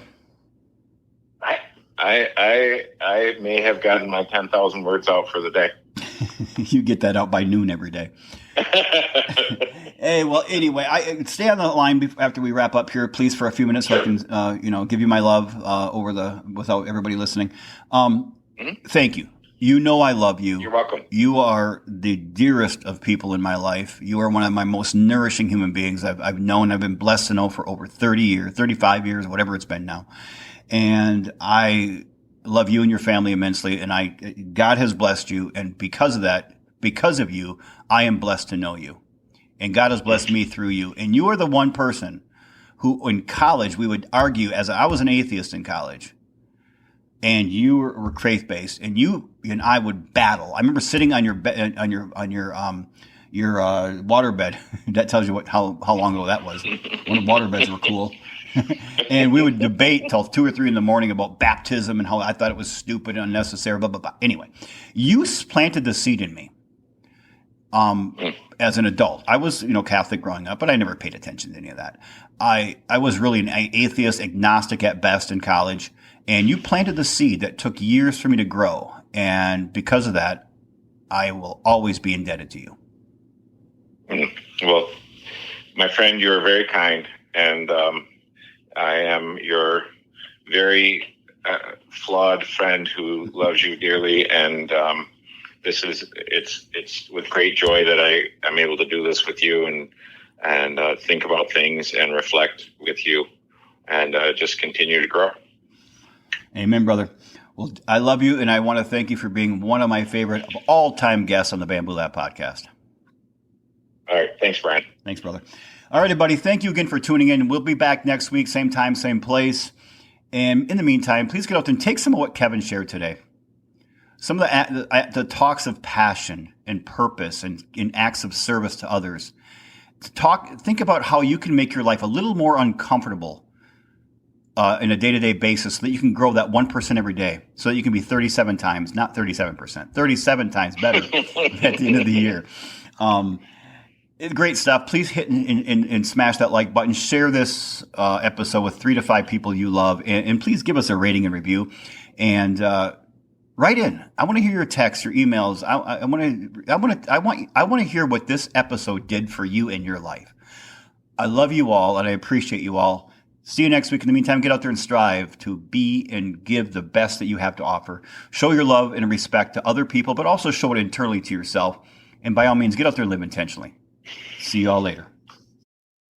I may have gotten my 10,000 words out for the day. You get that out by noon every day. Hey, well, anyway, I stay on the line after we wrap up here, please, for a few minutes, so I can, give you my love without everybody listening. Thank you. You know I love you. You're welcome. You are the dearest of people in my life. You are one of my most nourishing human beings I've known. I've been blessed to know for over 30 years, 35 years, whatever it's been now. And I love you and your family immensely. And God has blessed you. And because of you, I am blessed to know you. And God has blessed me through you. And you are the one person who, in college, we would argue, as I was an atheist in college, and you were faith-based, and you and I would battle. I remember sitting on your waterbed. That tells you how long ago that was, when waterbeds were cool. And we would debate till 2 or 3 in the morning about baptism and how I thought it was stupid and unnecessary, blah, blah, blah. Anyway, you planted the seed in me as an adult. I was, Catholic growing up, but I never paid attention to any of that. I was really an atheist, agnostic at best in college. And you planted the seed that took years for me to grow. And because of that, I will always be indebted to you. Well, my friend, you are very kind. And I am your very flawed friend who loves you dearly. And it's with great joy that I am able to do this with you and think about things and reflect with you and just continue to grow. Amen, brother. Well, I love you, and I want to thank you for being one of my favorite of all-time guests on the Bamboo Lab podcast. All right. Thanks, Brian. Thanks, brother. All right, everybody. Thank you again for tuning in. We'll be back next week, same time, same place. And in the meantime, please get out and take some of what Kevin shared today. Some of the talks of passion and purpose and in acts of service to others. Think about how you can make your life a little more uncomfortable, in a day-to-day basis so that you can grow that 1% every day, so that you can be 37 times, not 37%, 37 times better at the end of the year. Great stuff. Please hit and smash that like button. Share this episode with 3 to 5 people you love, and please give us a rating and review. And write in. I want to hear your texts, your emails. I want to hear what this episode did for you in your life. I love you all, and I appreciate you all. See you next week. In the meantime, get out there and strive to be and give the best that you have to offer. Show your love and respect to other people, but also show it internally to yourself. And by all means, get out there and live intentionally. See you all later.